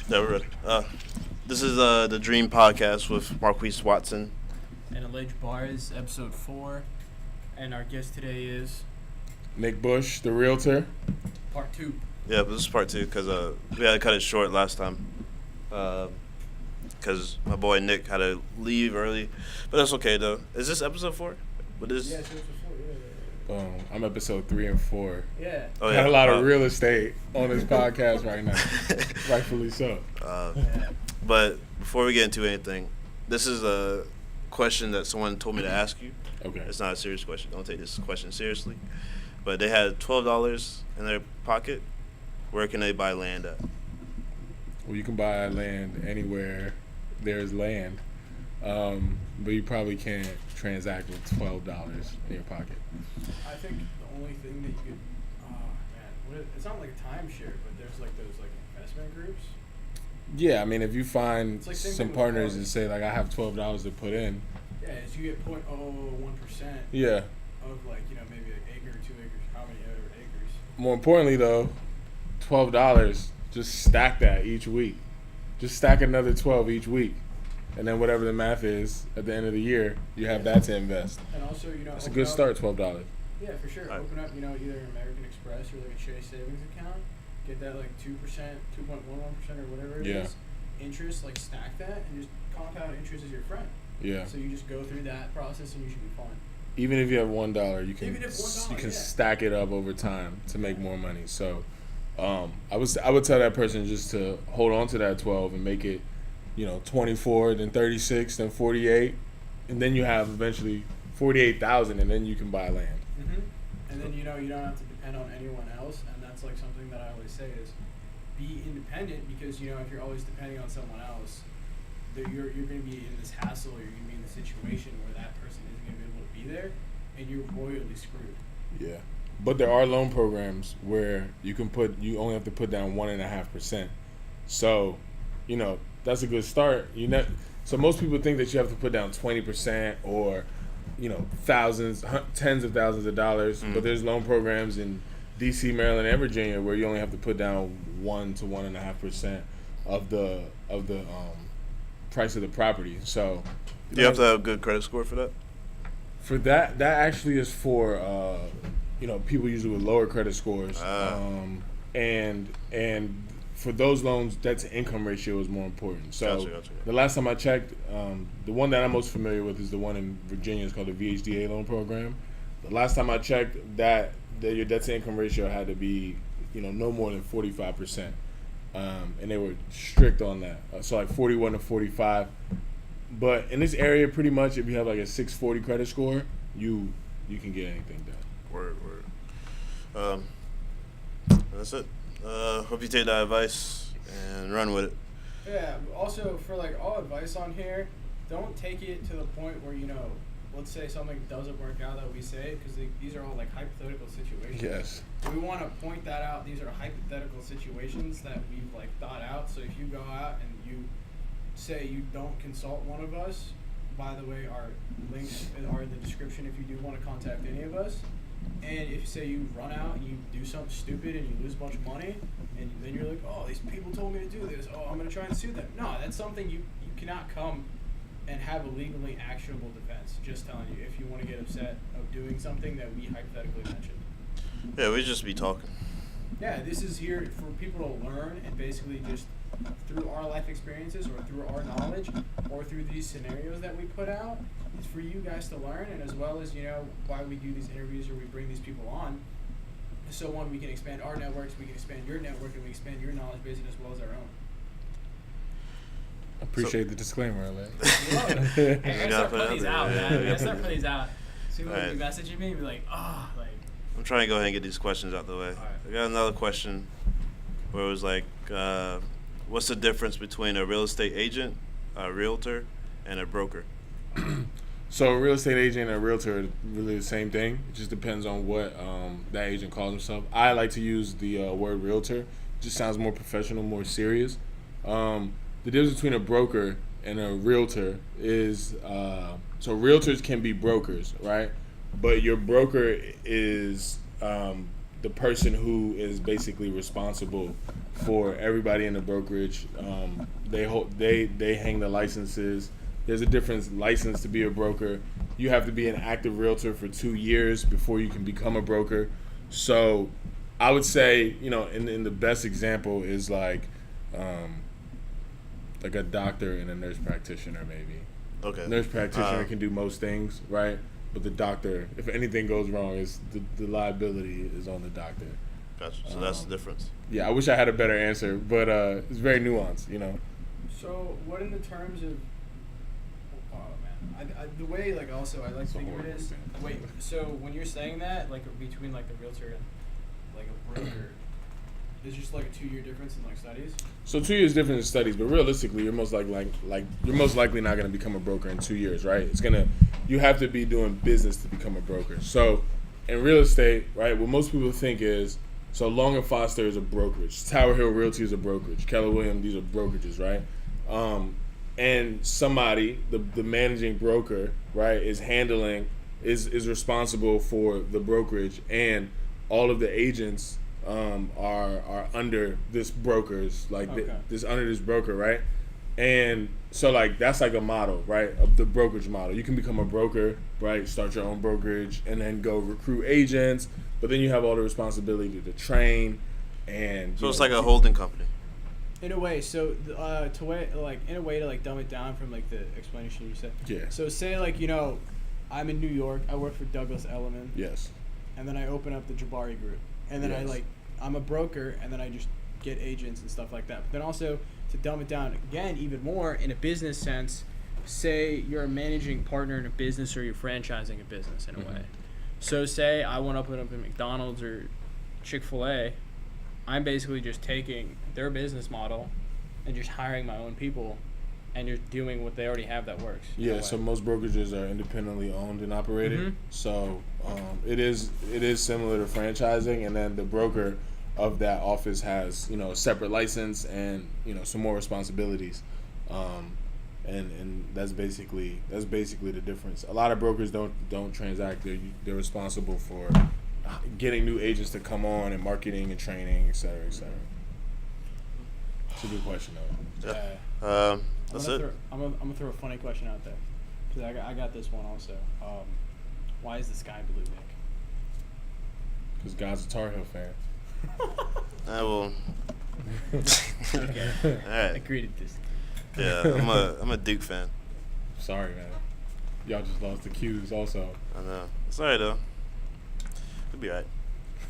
Yeah, we're ready. This is the Dream Podcast with Marquese Watson. And Alleged Bars, episode 4. And our guest today is... Nick Bush the Realtor. Part 2. Yeah, but this is part 2 because we had to cut it short last time. Because my boy Nick had to leave early. But that's okay, though. Is this episode 4? What is? Yeah, it's episode 4, yeah. I'm episode 3 and 4. Yeah. Oh, Got a lot of real estate on this podcast right now. Rightfully so. But before we get into anything, this is a question that someone told me to ask you. Okay. It's not a serious question. Don't take this question seriously. But they had $12 in their pocket. Where can they buy land at? Well, you can buy land anywhere there's land. But you probably can't transact with $12 in your pocket. I think the only thing that you could... it's not like a timeshare, but there's like those like investment groups. Yeah, I mean, if you find like some partners and say, like, I have $12 to put in. Yeah, as you get 0.001%. Yeah. Of like, maybe an acre, 2 acres, how many other acres. More importantly, though, $12, just stack that each week. Just stack another 12 each week. And then whatever the math is, at the end of the year, you have that to invest. And also, That's a good start, $12. Yeah, for sure. Right. Open up, either an American Express or like a Chase savings account. Get that like 2%, 2.11% or whatever it is. Interest, like stack that and just compound interest as your friend. Yeah. So you just go through that process and you should be fine. Even if you have $1, you can $1, stack it up over time to make more money. So, I would tell that person just to hold on to that 12 and make it, 24, then 36, then 48, and then you have eventually 48,000, and then you can buy land. Mm-hmm. And then you don't have to depend on anyone else, and that's like something that I always say is be independent because if you're always depending on someone else, you're going to be in this hassle, or you're going to be in the situation where that person isn't going to be able to be there, and you're royally screwed. Yeah, but there are loan programs where you only have to put down 1.5%. So, that's a good start. So most people think that you have to put down 20% or, thousands, tens of thousands of dollars. Mm-hmm. But there's loan programs in D.C., Maryland, and Virginia where you only have to put down 1 to 1.5% of the price of the property. So You have to have a good credit score for that? For that actually is for people usually with lower credit scores. And for those loans, that income ratio is more important. So Gotcha. The last time I checked, the one that I'm most familiar with is the one in Virginia. It's called the VHDA loan program. The last time I checked, that your debt to income ratio had to be no more than 45%, and they were strict on that. So like 41 to 45. But in this area, pretty much, if you have like a 640 credit score, you can get anything done. Word. That's it. Hope you take that advice and run with it. Yeah. Also, for like all advice on here, don't take it to the point where let's say something doesn't work out that we say, because these are all like hypothetical situations. Yes. We want to point that out. These are hypothetical situations that we've like thought out. So if you go out and you say you don't consult one of us, by the way, our links are in the description if you do want to contact any of us. And if say you run out and you do something stupid and you lose a bunch of money, and then you're like, oh, these people told me to do this, oh, I'm going to try and sue them. No, that's something you cannot come and have a legally actionable defense. Just telling you, if you want to get upset of doing something that we hypothetically mentioned. Yeah, we just be talking. Yeah, this is here for people to learn, and basically just through our life experiences or through our knowledge or through these scenarios that we put out, it's for you guys to learn, and as well as why we do these interviews or we bring these people on, so one, we can expand our networks, we can expand your network, and we expand your knowledge base as well as our own. Appreciate the disclaimer, Hey, I gotta start putting these out, man. I gotta start putting these out. See when you message me, be like, I'm trying to go ahead and get these questions out the way. Right. I got another question where it was like, what's the difference between a real estate agent, a realtor, and a broker? So a real estate agent and a realtor are really the same thing. It just depends on what that agent calls himself. I like to use the word realtor. It just sounds more professional, more serious. The difference between a broker and a realtor is, so realtors can be brokers, right? But your broker is the person who is basically responsible for everybody in the brokerage. They hang the licenses. There's a different license to be a broker. You have to be an active realtor for 2 years before you can become a broker. So I would say, in the best example is like a doctor and a nurse practitioner maybe. Okay. Nurse practitioner can do most things, right? But the doctor, if anything goes wrong, is the liability is on the doctor. Gotcha. So that's the difference. Yeah, I wish I had a better answer, but it's very nuanced, So what in the terms of, the way, like, also I like to think of it is, wait, so when you're saying that, like, between, like, a realtor and, like, a broker, there's just, like, a 2-year difference in, like, studies? So 2 years different in studies, but realistically, you're most likely not going to become a broker in 2 years, right? You have to be doing business to become a broker. So in real estate, right, what most people think is, so Long & Foster is a brokerage, Tower Hill Realty is a brokerage, Keller Williams, these are brokerages, right? And somebody, the managing broker, right, is responsible for the brokerage, and all of the agents are under this broker's, like, under this broker, right? And so, like, that's like a model, right, of the brokerage model. You can become a broker, right, start your own brokerage, and then go recruit agents, but then you have all the responsibility to train, and so it's like a holding company. In a way, so to dumb it down from like the explanation you said. Yeah. So say like I'm in New York. I work for Douglas Elliman. Yes. And then I open up the Jabari Group, and then I'm a broker, and then I just get agents and stuff like that. But then also to dumb it down again even more in a business sense, say you're a managing partner in a business or you're franchising a business in a way. So say I want to open up a McDonald's or Chick-fil-A. I'm basically just taking their business model and just hiring my own people and just doing what they already have that works. Yeah, so most brokerages are independently owned and operated. Mm-hmm. So it is similar to franchising, and then the broker of that office has, a separate license and, some more responsibilities. And that's basically the difference. A lot of brokers don't transact. They're responsible for getting new agents to come on and marketing and training, et cetera, et cetera. It's a good question, though. Yeah. That's it. I'm gonna throw a funny question out there, because I got this one also. Why is the sky blue, Nick? Because God's a Tar Heel fan. I will. Okay. All right. Agreed to this. Yeah, I'm a Duke fan. Sorry, man. Y'all just lost the cues also. I know. It's alright though. It'll be alright.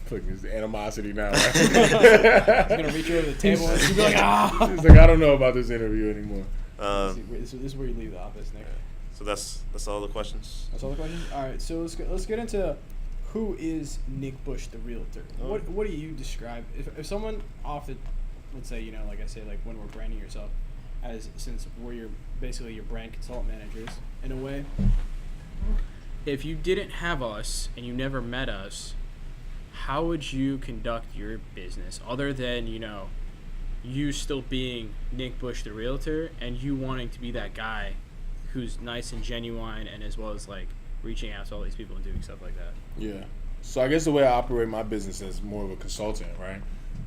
Look, there's animosity now. Right? He's gonna reach over the table and be like, ah. He's like, I don't know about this interview anymore. This is where you leave the office, Nick. So that's all the questions. That's all the questions. All right. So let's get into who is Nick Bush the Realtor. Oh. What do you describe if someone let's say like I say, like when we're branding yourself since we're your brand consultant managers in a way. If you didn't have us and you never met us, how would you conduct your business other than, you still being Nick Bush the Realtor and you wanting to be that guy who's nice and genuine, and as well as like reaching out to all these people and doing stuff like that? Yeah. So I guess the way I operate my business is more of a consultant, right?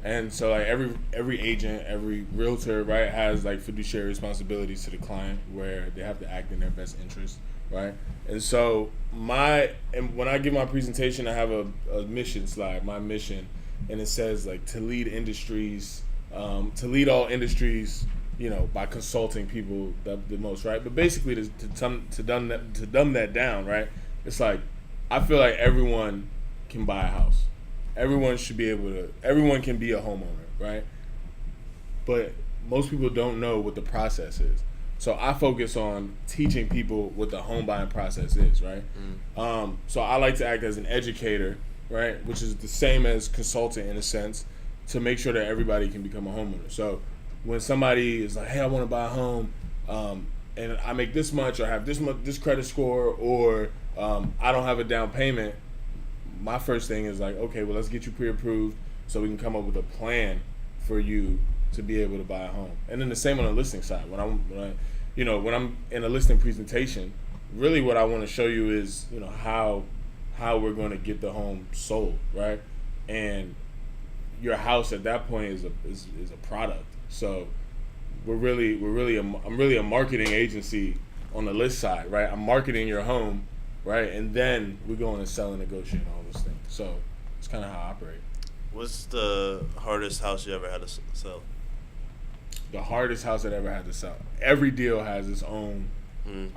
And so like every agent, every realtor, right, has like fiduciary responsibilities to the client where they have to act in their best interest, right? And so when I give my presentation, I have a mission slide, my mission, and it says like to lead all industries, by consulting people the most, right? But basically to dumb that down, right? It's like I feel like everyone can buy a house. Everyone can be a homeowner, right? But most people don't know what the process is. So I focus on teaching people what the home buying process is, right? Mm. So I like to act as an educator, right? Which is the same as consultant in a sense, to make sure that everybody can become a homeowner. So when somebody is like, hey, I want to buy a home, and I make this much, or have this credit score, or I don't have a down payment, my first thing is like, okay, well, let's get you pre-approved so we can come up with a plan for you to be able to buy a home. And then the same on the listing side. When I'm in a listing presentation, really what I want to show you is, how we're going to get the home sold, right? and your house at that point is a product. So I'm really a marketing agency on the list side, right? I'm marketing your home, right? And then we go in and sell and negotiate all those things. So it's kind of how I operate. What's the hardest house you ever had to sell? The hardest house I've ever had to sell. Every deal has its own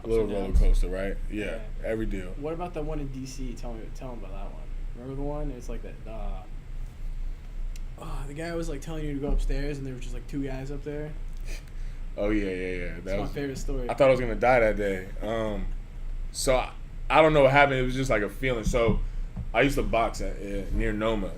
little roller coaster, right? Yeah, every deal. What about the one in DC? Tell me about that one. Remember the one? It's like that. The guy was like telling you to go upstairs, and there were just like 2 guys up there. Oh yeah. That's my favorite story. I thought I was gonna die that day. So I don't know what happened. It was just like a feeling. So I used to box near Noma,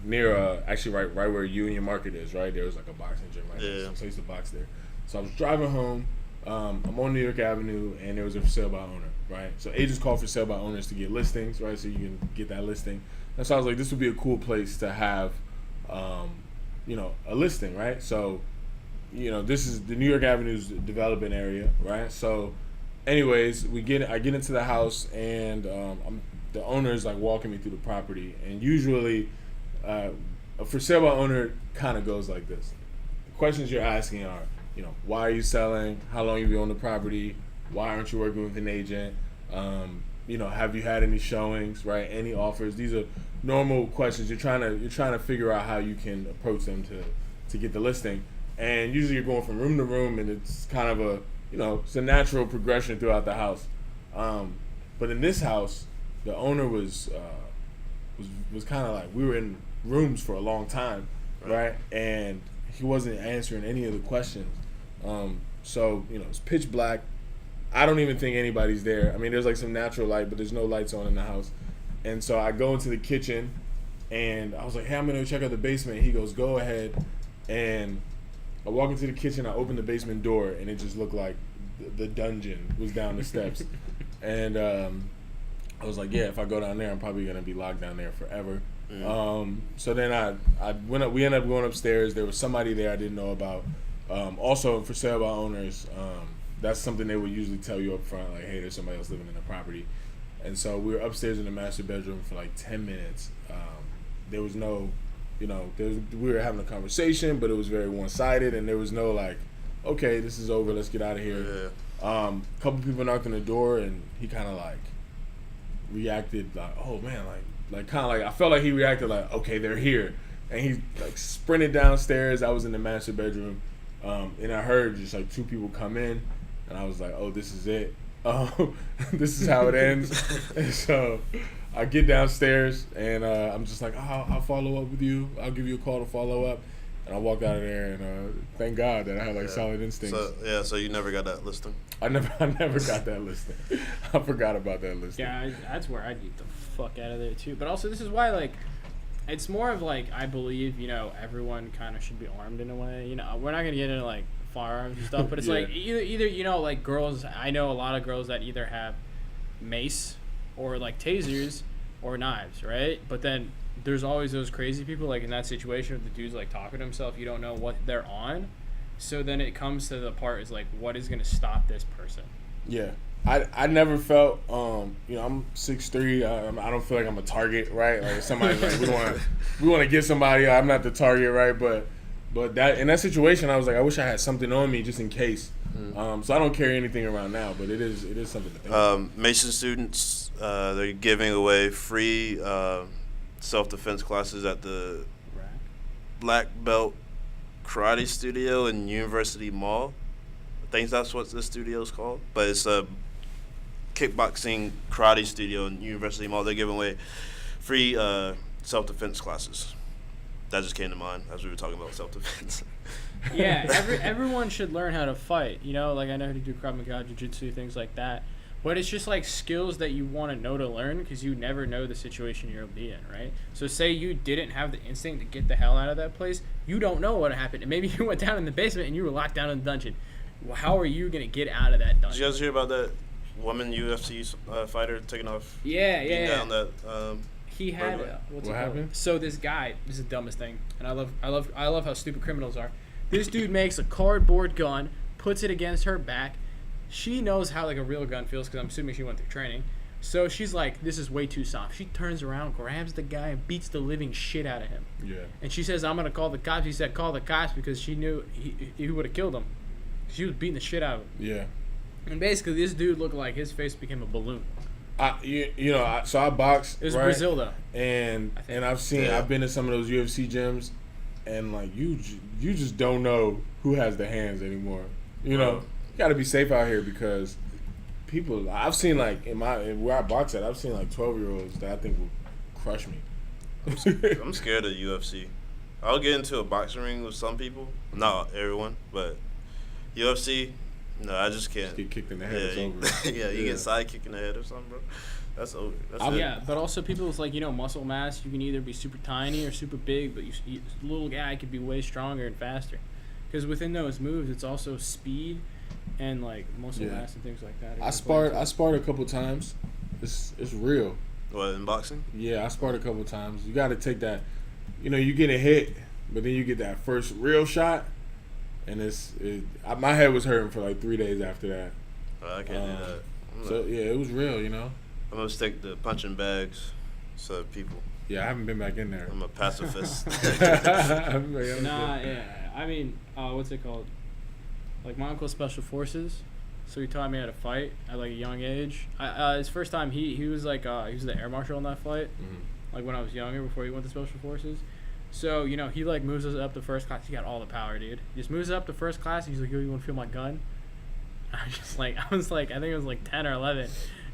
actually right where you and your market is. Right there was like a boxing gym right there. So I used to box there. So I was driving home. I'm on New York Avenue, and there was a for sale by owner. Right. So agents call for sale by owners to get listings. Right. So you can get that listing. And so I was like, this would be a cool place to have, a listing. Right. So, this is the New York Avenue's development area. Right. So, anyways, I get into the house, and the owner is like walking me through the property, and usually a for sale by owner kind of goes like this. The questions you're asking are, why are you selling? How long have you owned the property? Why aren't you working with an agent? Have you had any showings? Right? Any offers? These are normal questions. You're trying to figure out how you can approach them to get the listing, and usually you're going from room to room, and it's kind of it's a natural progression throughout the house. But in this house, the owner was kind of like, we were in rooms for a long time, right? And he wasn't answering any of the questions. So it's pitch black. I don't even think anybody's there. I mean, there's like some natural light, but there's no lights on in the house. And so I go into the kitchen, and I was like, hey, I'm gonna check out the basement. He goes, go ahead. And I walk into the kitchen, I open the basement door, and it just looked like the dungeon was down the steps. And I was like, yeah, if I go down there, I'm probably going to be locked down there forever. So then we ended up going upstairs. There was somebody there I didn't know about. Also, for sale by owners, that's something they would usually tell you up front, like, hey, there's somebody else living in the property. And so we were upstairs in the master bedroom for like 10 minutes. There was no... we were having a conversation, but it was very one-sided, and there was no like, okay, this is over, let's get out of here. A couple people knocked on the door, and he kind of like reacted like, oh man, like kind of like, I felt like he reacted like, okay, they're here, and he like sprinted downstairs. I was in the master bedroom, and I heard just like 2 people come in, and I was like, oh, this is it. This is how it ends. And so I get downstairs, and I'm just like, I'll follow up with you. I'll give you a call to follow up. And I walk out of there, and thank God that I had like solid instincts. So you never got that listing? I never got that listing. I forgot about that listing. Yeah, that's where I'd get the fuck out of there too. But also, this is why like, it's more of like, I believe everyone kind of should be armed in a way. We're not gonna get into like firearms and stuff, but it's like either like girls. I know a lot of girls that either have mace or like tasers or knives, right? But then there's always those crazy people, like in that situation, if the dude's like talking to himself, you don't know what they're on. So then it comes to the part is like, what is going to stop this person? Yeah. I never felt, I'm 6'3", I don't feel like I'm a target, right? Like somebody's like, we want to get somebody, I'm not the target, right? But that in that situation, I was like, I wish I had something on me just in case. So I don't carry anything around now, but it is something to think about. Mason students, they're giving away free self-defense classes at the Black Belt Karate Studio in University Mall. I think that's what the studio is called, but it's a kickboxing karate studio in University Mall. They're giving away free self-defense classes. That just came to mind as we were talking about self-defense. Yeah, everyone should learn how to fight. Like I know how to do Krav Maga, Jiu-Jitsu, things like that. But it's just like skills that you want to know to learn because you never know the situation you'll be in, right? So say you didn't have the instinct to get the hell out of that place, you don't know what happened. And maybe you went down in the basement and you were locked down in the dungeon. Well, how are you going to get out of that dungeon? Did you guys hear about that woman UFC fighter taking off? Yeah. Down that. He had what happened? So this guy, this is the dumbest thing, and I love how stupid criminals are. This dude makes a cardboard gun, puts it against her back. She knows how like a real gun feels because I'm assuming she went through training. So she's like, this is way too soft. She turns around, grabs the guy, and beats the living shit out of him. Yeah. And she says, I'm going to call the cops. He said, call the cops, because she knew he would have killed him. She was beating the shit out of him. Yeah. And basically, this dude looked like his face became a balloon. So I boxed. It was right? Brazil, though. And I've been to some of those UFC gyms, and like you just don't know who has the hands anymore. You know, you got to be safe out here because people. I've seen like where I box at, I've seen like 12-year-olds that I think will crush me. I'm scared of UFC. I'll get into a boxing ring with some people, not everyone, but UFC. No, I just can't. Just get kicked in the head. It's over. You get side kicked in the head or something, bro. That's over. Yeah, but also people with muscle mass, you can either be super tiny or super big, but little guy could be way stronger and faster. Because within those moves, it's also speed and like muscle mass and things like that. I sparred a couple times. It's real. What, in boxing? Yeah, I sparred a couple times. You got to take that. You get a hit, but then you get that first real shot. And my head was hurting for like 3 days after that. I can't do that. So yeah, it was real, I'm gonna stick to punching bags, so people. Yeah, I haven't been back in there. I'm a pacifist. Nah, yeah. I mean, what's it called? Like my uncle's special forces, so he taught me how to fight at like a young age. His first time, he was like he was the air marshal in that fight. Mm-hmm. Like when I was younger, before he went to special forces. So, he, like, moves us up to first class. He got all the power, dude. He just moves us up to first class. He's like, yo, you want to feel my gun? I was like, I think it was, like, 10 or 11.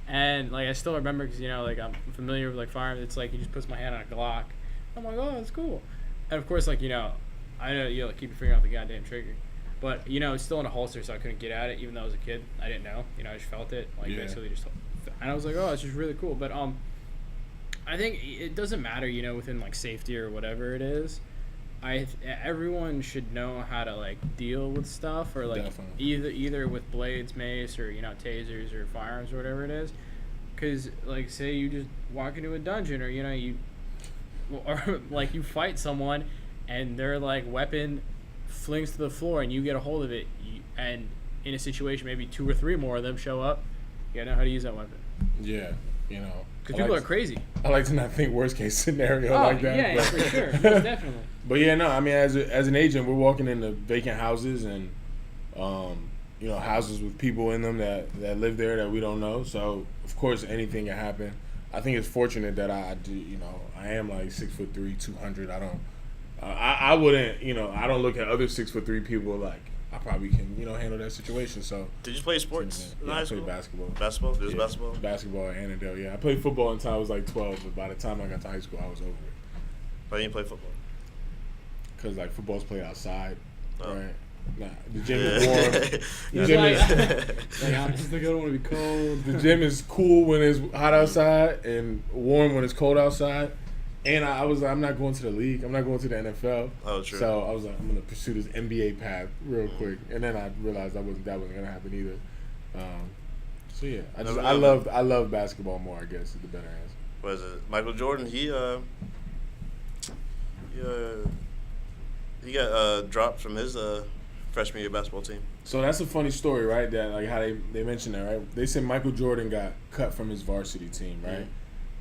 And, like, I still remember because, like, I'm familiar with, like, firearms. It's like he just puts my hand on a Glock. I'm like, oh, that's cool. And, of course, like, I know, like, keep your finger off the goddamn trigger. But, it's still in a holster, so I couldn't get at it, even though I was a kid. I didn't know. I just felt it. Like, basically just... And I was like, oh, it's just really cool. But, I think it doesn't matter, within like safety or whatever it is. Everyone should know how to like deal with stuff, or like either with blades, mace, or tasers or firearms or whatever it is. Because like say you just walk into a dungeon, or or like you fight someone and their like weapon flings to the floor and you get a hold of it, and in a situation maybe 2 or 3 more of them show up, you gotta know how to use that weapon. Yeah, because people are crazy. I like to not think worst case scenario like that. Yeah, for sure. Most definitely. But yeah, no, I mean, as an agent, we're walking into vacant houses and, houses with people in them that live there that we don't know. So, of course, anything can happen. I think it's fortunate that I do, I am like 6'3", 200. I wouldn't, I don't look at other 6'3" people like, I probably can, handle that situation. So did you play sports in high school? I played basketball. Basketball? There's basketball? Basketball at Annandale, yeah. I played football until I was like 12, but by the time I got to high school, I was over it. Why didn't you play football? Because, like, football's played outside, right? Nah, the gym Yeah. is warm. The gym is... I don't want to be cold. The gym is cool when it's hot outside and warm when it's cold outside. And I was like, I'm not going to the league. I'm not going to the NFL. Oh, true. So I was like, I'm going to pursue this NBA path real quick. And then I realized that wasn't going to happen either. So yeah, I love basketball more, I guess, is the better answer. What is it? Michael Jordan, he got dropped from his freshman year basketball team. So that's a funny story, right? That like how they mentioned that, right? They said Michael Jordan got cut from his varsity team, right? Mm-hmm.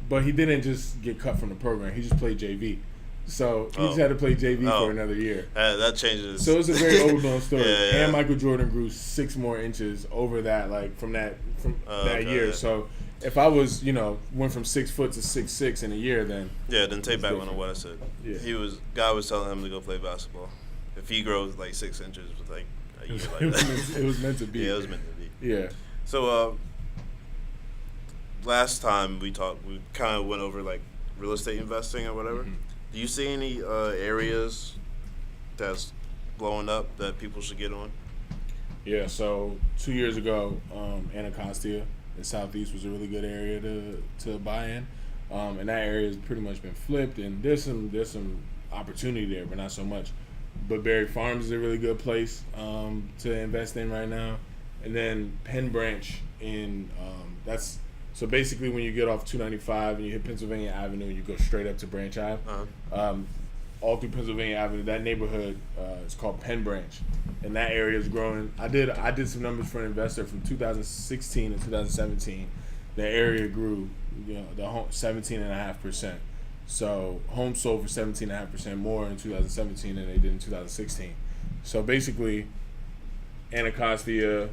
But he didn't just get cut from the program. He just played JV. So he just had to play JV for another year. That changes. So it's a very overblown story. Yeah. And Michael Jordan grew 6 more inches over that, like from that year. Yeah. So if I was, went from 6 foot to 6'6" in a year, then then take back what I said. Yeah. God was telling him to go play basketball. If he grows like 6 inches with like a year like that, it was meant to be. Yeah, it was meant to be. Yeah. So last time we talked, we kind of went over like real estate investing or whatever. Mm-hmm. Do you see any areas that's blowing up that people should get on? Yeah, so 2 years ago, Anacostia in Southeast was a really good area to buy in. And that area has pretty much been flipped, and there's some opportunity there, but not so much. But Berry Farms is a really good place to invest in right now. And then Penn Branch that's so basically when you get off 295 and you hit Pennsylvania Avenue and you go straight up to Branch Ave, all through Pennsylvania Avenue, that neighborhood is called Penn Branch, and that area is growing. I did some numbers for an investor from 2016 to 2017. the area grew, the 17.5%. So homes sold for 17.5% more in 2017 than they did in 2016. So basically, Anacostia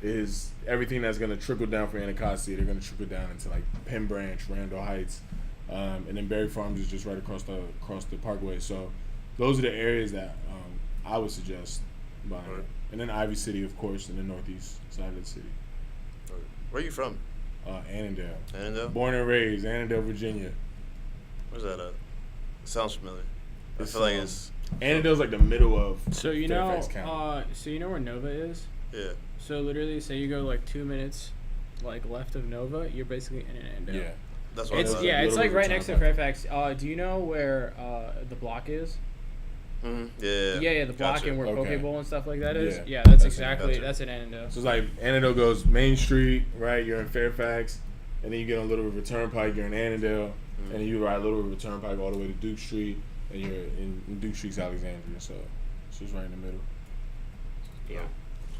is everything that's going to trickle down for Anacostia. They're going to trickle down into like Penn Branch, Randall Heights, and then Berry Farms is just right across the Parkway. So those are the areas that I would suggest buying. Right. And then Ivy City, of course, in the northeast side of the city. Where are you from? Annandale. Annandale? Born and raised, Annandale, Virginia. Where's that at? It sounds familiar. I It's, feel like it's... Annandale's like the middle of So you Fairfax know, County. so you know where Nova is? Yeah. So literally, say you go like 2 minutes, like left of Nova, you're basically in Annandale. Yeah. That's what I It's thought. a it's little like bit right of next to Turnpike. Fairfax. Do you know where the block is? Mm-hmm. Yeah. Yeah, the block Gotcha. and where Okay. Poke Bowl and stuff like that is. Yeah. Yeah, that's That's exactly gotcha. that's in Annandale. So it's like Annandale goes Main Street, right? You're in Fairfax, and then you get on Little River Turnpike. You're in Annandale, and then you ride Little River Turnpike all the way to Duke Street, and you're in Duke Street's Alexandria. So it's just right in the middle. Yeah.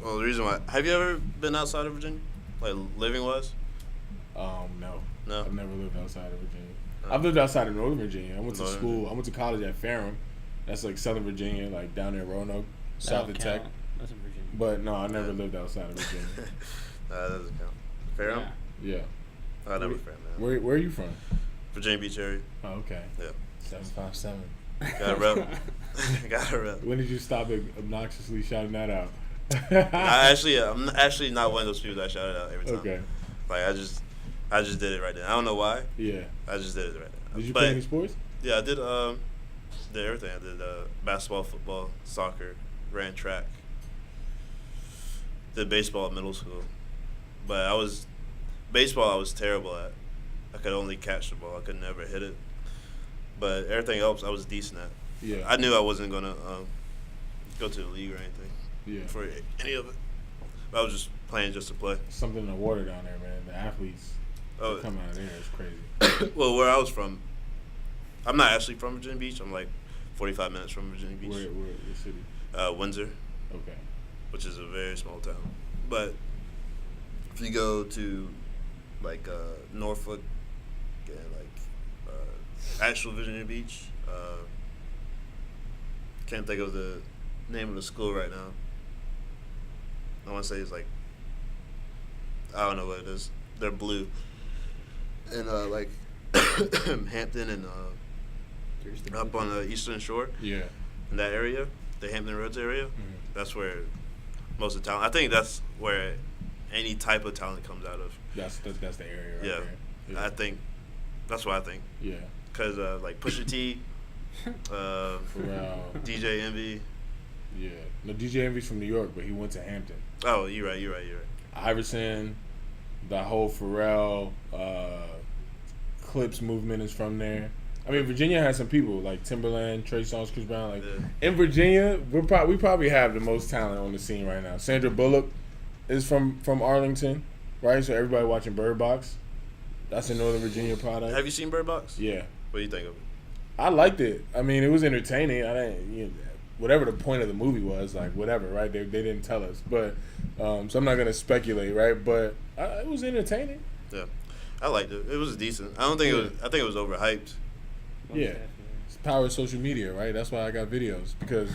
Well, the reason why... Have you ever been outside of Virginia? Like, living-wise? No, No? I've never lived outside of Virginia. No. I've lived outside of Northern Virginia. I went to Northern school. Virginia. I went to college at Ferrum. That's like Southern Virginia, like down there, Roanoke, That South don't of Tech. count. That's in Virginia. But no, I never Yeah. lived outside of Virginia. That doesn't count. Fairham? Yeah. Yeah. I never Fairham, man. Where are you from? Virginia Beach area. Oh, okay. Yeah. 757. Got a rep. Got a rep. When did you stop obnoxiously shouting that out? I'm actually not one of those people that shout it out every time. Okay. Like, I just did it right then. I don't know why. Yeah. I just did it right then. Did you But, play any sports? Yeah, I did everything. I did basketball, football, soccer, ran track, did baseball at middle school. But baseball I was terrible at. I could only catch the ball. I could never hit it. But everything else I was decent at. Yeah. I knew I wasn't going to go to the league or anything Yeah. for any of it. I was just playing just to play. Something in the water down there, man. The athletes Oh, come out of there. It's crazy. well, where I was from, I'm not actually from Virginia Beach. I'm like 45 minutes from Virginia Beach. Where city? Windsor, Okay. which is a very small town. But if you go to like Norfolk and like actual Virginia Beach, can't think of the name of the school right now. I want to say it's like, I don't know what it is. They're blue. And like Hampton and up on the Eastern Shore, Yeah. in that area, the Hampton Roads area, that's where most of the talent. I think that's where any type of talent comes out of. That's the area right Yeah. there. I think that's what I think. Yeah. Cause like Pusha T, Pharrell. DJ Envy. Yeah. No, DJ Envy's from New York, but he went to Hampton. Oh, you're right. Iverson, the whole Pharrell, Clips movement is from there. I mean, Virginia has some people like Timberland, Trey Songz, Chris Brown. Like Yeah. in Virginia, we probably have the most talent on the scene right now. Sandra Bullock is from Arlington, right? So everybody watching Bird Box. That's a Northern Virginia product. Have you seen Bird Box? Yeah, What do you think of it? I liked it. I mean, it was entertaining. I didn't, whatever the point of the movie was, like whatever, right? They didn't tell us, but so I'm not gonna speculate, right? But it was entertaining. Yeah, I liked it. It was decent. I don't think it was. I think it was overhyped. Yeah. It's the power of social media, right? That's why I got videos, because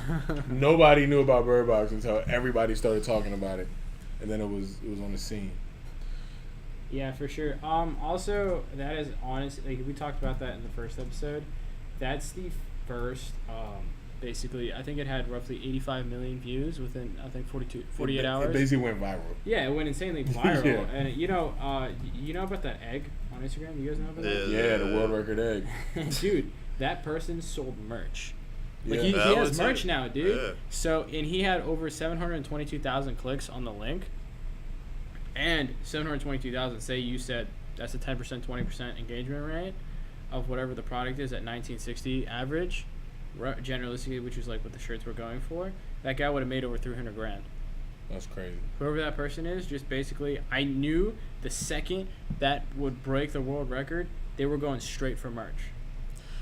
nobody knew about Bird Box until everybody started talking about it, and then it was on the scene. Yeah, for sure. Also, that is honest. Like we talked about that in the first episode. That's the first. Basically, I think it had roughly 85 million views within 48 hours. It basically went viral. Yeah, it went insanely viral. Yeah. And you know about that egg on Instagram? You guys know about that? Yeah, the world record egg. Dude, that person sold merch. Like Yeah. he That has was merch it. now, dude. Yeah. So and he had over 722,000 clicks on the link. And 722,000. Say you said that's a 10%, 20% engagement rate of whatever the product is at 1960 average, generally, which is like what the shirts were going for. That guy would have made over 300 grand. That's crazy. Whoever that person is, just basically, I knew the second that would break the world record, they were going straight for merch.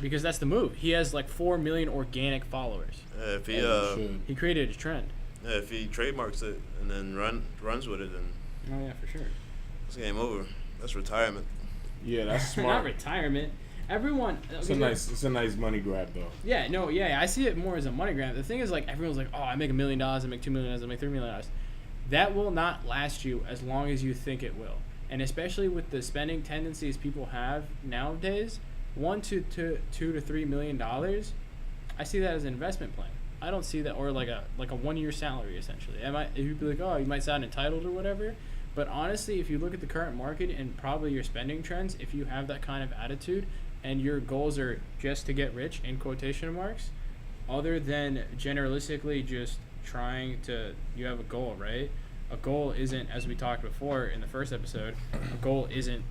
Because that's the move. He has like 4 million organic followers. If he As you should. He created a trend. if he trademarks it and then runs with it, then Oh yeah, for sure. it's game over. That's retirement. Yeah, that's Not smart. retirement. Everyone. It's a nice money grab though. Yeah, no, yeah, I see it more as a money grab. The thing is, like, everyone's like, oh, I make $1 million, I make $2 million, I make $3 million. That will not last you as long as you think it will. And especially with the spending tendencies people have nowadays, $1 to $3 million, I see that as an investment plan. I don't see that, or like a 1 year salary essentially. You'd be like, oh, you might sound entitled or whatever. But honestly, if you look at the current market and probably your spending trends, if you have that kind of attitude and your goals are just to get rich, in quotation marks, other than generalistically just trying to, you have a goal, right? A goal isn't, as we talked before in the first episode, a goal isn't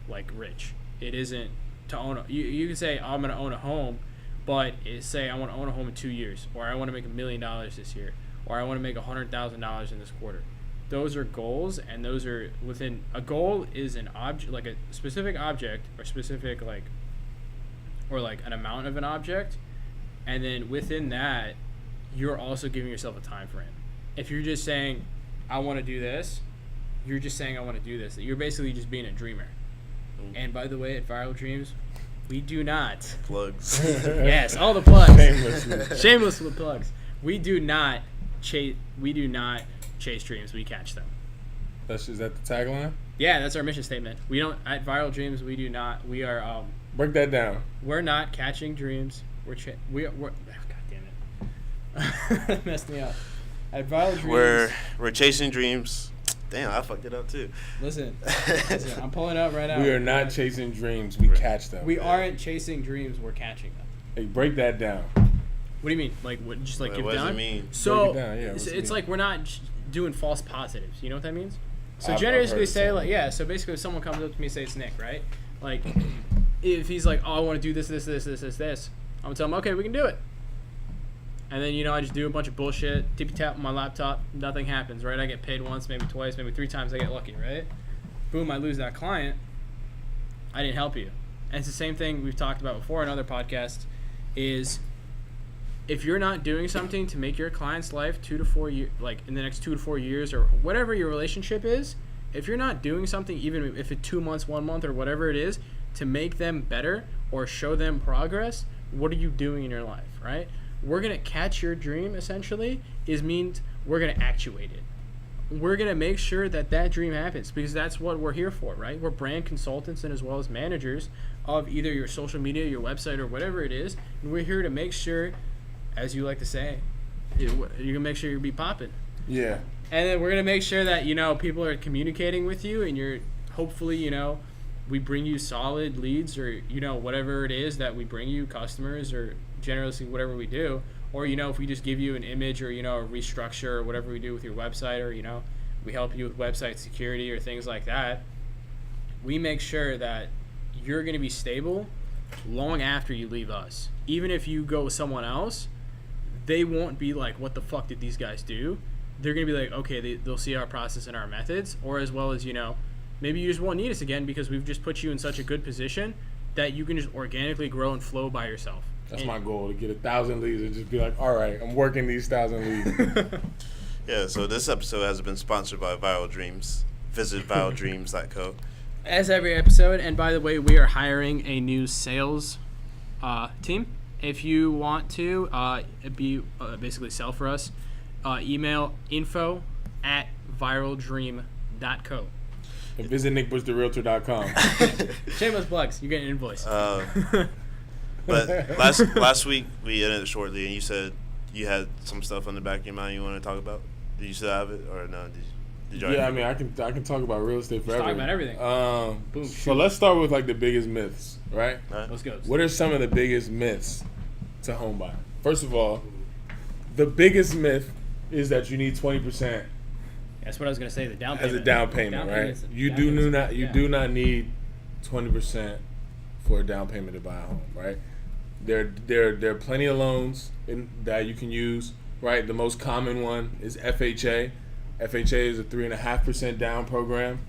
like rich. It isn't to own you can say, I'm going to own a home, but say I want to own a home in 2 years, or I want to make $1 million this year, or I want to make $100,000 in this quarter. Those are goals, and those are within, a goal is an object, like a specific object or specific or an amount of an object, and then within that you're also giving yourself a time frame. If you're just saying I want to do this, you're just saying I want to do this. You're basically just being a dreamer. And by the way, at Viral Dreams, we do not Plugs. yes, all the plugs. Shameless. With plugs. We do not chase dreams, we catch them. Is that the tagline? Yeah, that's our mission statement. We don't, at Viral Dreams, we do not, we are Break that down. we're not catching dreams. We're God damn it. Messed me up. At Viral Dreams, We're chasing dreams. Damn, I fucked it up too. listen, I'm pulling up right now. We are not chasing dreams. We catch them. We aren't chasing dreams, we're catching them. Hey, break that down. What do you mean? Like, what, just like Wait, give what does down? it mean? So Break it down, yeah, what's it it's mean? like we're not doing false positives. You know what that means? So I've generally, heard say it. like, yeah. So basically, if someone comes up to me and say it's Nick, right? Like, if he's like, oh, I want to do this, I'm gonna tell him, okay, we can do it. And then I just do a bunch of bullshit, tippy tap on my laptop, nothing happens, right? I get paid once, maybe twice, maybe 3 times. I get lucky, right? Boom, I lose that client. I didn't help you. And it's the same thing we've talked about before in other podcasts. Is if you're not doing something to make your client's life 2 to 4 years, like in the next 2 to 4 years or whatever your relationship is, if you're not doing something, even if it's 2 months, 1 month, or whatever it is, to make them better or show them progress, what are you doing in your life, right? We're going to catch your dream, essentially, means we're going to actuate it. We're going to make sure that dream happens because that's what we're here for, right? We're brand consultants and as well as managers of either your social media, your website, or whatever it is. And we're here to make sure, as you like to say, you're going to make sure you be popping. Yeah. And then we're going to make sure that, people are communicating with you and you're hopefully, we bring you solid leads or, whatever it is that we bring you, customers or generously whatever we do. Or, if we just give you an image or, a restructure or whatever we do with your website or, we help you with website security or things like that, we make sure that you're going to be stable long after you leave us. Even if you go with someone else, they won't be like, what the fuck did these guys do? They're going to be like, okay, they'll see our process and our methods, or as well as, maybe you just won't need us again because we've just put you in such a good position that you can just organically grow and flow by yourself. That's my goal, to get 1,000 leads and just be like, all right, I'm working these 1,000 leads. Yeah, so this episode has been sponsored by Viral Dreams. Visit viraldreams.co. As every episode, and by the way, we are hiring a new sales team. If you want to basically sell for us, email info@viraldream.co. And visit nickbushtherealtor.com. Shameless plugs. You're getting an invoice. But last week we ended it shortly, and you said you had some stuff on the back of your mind you want to talk about. Did you still have it, or no? Did you? Yeah, I mean, I can talk about real estate forever. Talk about everything. Boom, So let's start with the biggest myths, right? Let's go. What are some of the biggest myths to home buying? First of all, the biggest myth is that you need 20% That's what I was gonna say. The down payment. as a down payment, right? You do not need 20% for a down payment to buy a home, right? There are plenty of loans that you can use, right? The most common one is FHA. FHA is a 3.5% down program.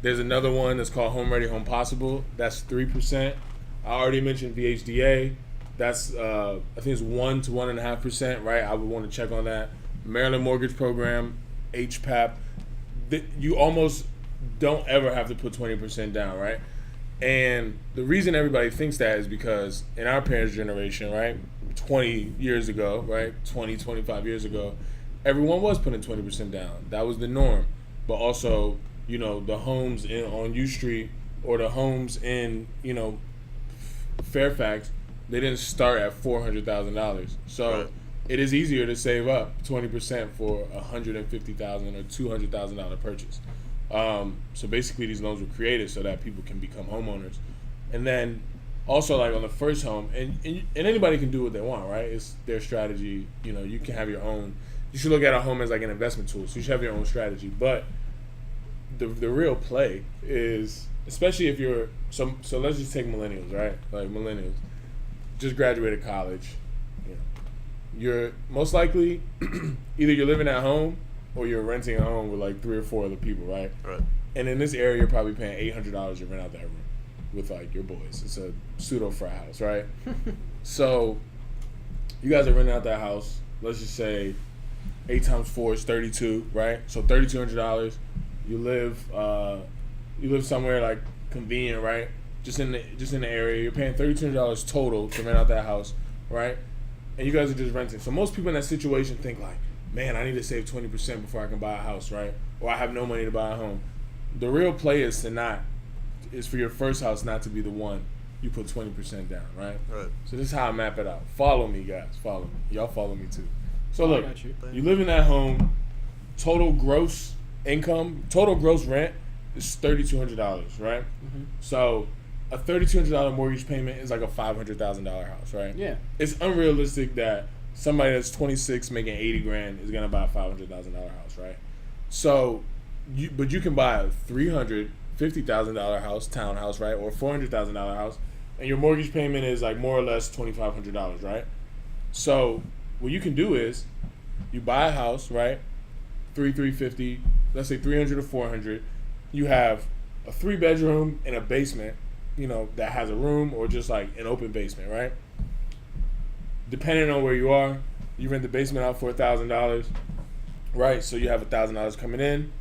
There's another one that's called Home Ready, Home Possible. That's 3%. I already mentioned VHDA. That's I think it's 1 to 1.5%, right? I would want to check on that. Maryland Mortgage Program, HPAP. You almost don't ever have to put 20% down, right? And the reason everybody thinks that is because in our parents' generation, right, 20 years ago, right, 25 years ago, everyone was putting 20% down. That was the norm. But also, you know, the homes on U Street or the homes in, you know, Fairfax, they didn't start at $400,000. So right. It is easier to save up 20% for $150,000 or $200,000 purchase. So basically, these loans were created so that people can become homeowners, and then also like on the first home, and anybody can do what they want, right? It's their strategy. You know, you can have your own. You should look at a home as like an investment tool. So you should have your own strategy, but the real play is, especially if you're so let's just take millennials, right? Like millennials just graduated college. You know, you're most likely either you're living at home or you're renting a home with like 3 or 4 other people, right? Right. And in this area, you're probably paying $800 to rent out that room with like your boys. It's a pseudo frat house, right? So you guys are renting out that house. Let's just say 8 times 4 is 32, right? So $3,200. You live somewhere like convenient, right? Just in the area. You're paying $3,200 total to rent out that house, right? And you guys are just renting. So most people in that situation think like, man, I need to save 20% before I can buy a house, right? Or I have no money to buy a home. The real play is for your first house not to be the one you put 20% down, right? Right. So this is how I map it out. Follow me, guys. Follow me. Y'all follow me too. So look, got you. you live in that home. Total gross income, total gross rent is $3,200, right? Mm-hmm. So a $3,200 mortgage payment is like a $500,000 house, right? Yeah. It's unrealistic that somebody that's 26 making $80,000 is gonna buy a $500,000 house, right? So, but you can buy a $350,000 house, townhouse, right, or $400,000 house, and your mortgage payment is like more or less $2,500, right? So, what you can do is, you buy a house, right, $350, let's say $300 or $400. You have a 3-bedroom and a basement, you know, that has a room or just like an open basement, right? Depending on where you are, you rent the basement out for $1,000, right? So you have $1,000 coming in.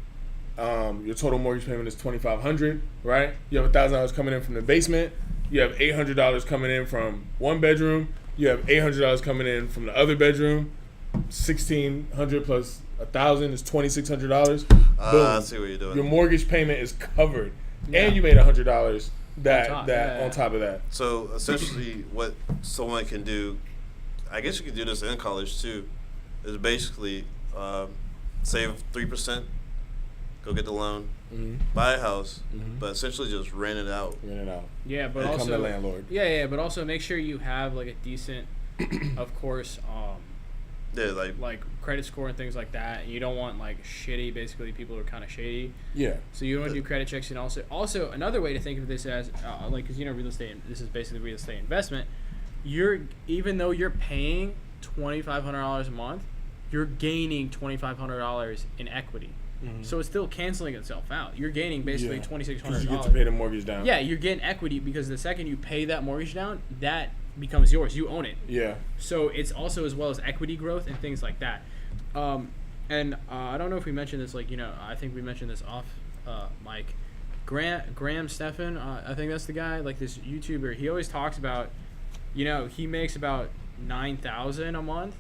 Your total mortgage payment is $2,500, right? You have $1,000 coming in from the basement. You have $800 coming in from one bedroom. You have $800 coming in from the other bedroom. $1,600 plus $1,000 is $2,600. I see what you're doing. Your mortgage payment is covered, Yeah. and you made $100 on top of that. So essentially, what someone can do, I guess you could do this in college too, is basically save 3%, go get the loan, buy a house, but essentially just rent it out. Yeah, but Become also the landlord. Yeah, but also make sure you have like a decent, of course, Yeah, like credit score and things like that. And you don't want like shitty. Basically, people who are kind of shady. Yeah. So you want to do credit checks, and also another way to think of this as like, because you know real estate. This is basically real estate investment. Even though you're paying $2,500 a month, you're gaining $2,500 in equity. So it's still canceling itself out. You're gaining basically $2,600. You get to pay the mortgage down. Yeah, you're getting equity because the second you pay that mortgage down, that becomes yours. You own it. Yeah. So it's also as well as equity growth and things like that. And I don't know if we mentioned this, like, you know, I think we mentioned this off mic. Graham Stephan, I think that's the guy, like this YouTuber. He always talks about, you know, he makes about $9,000 a month.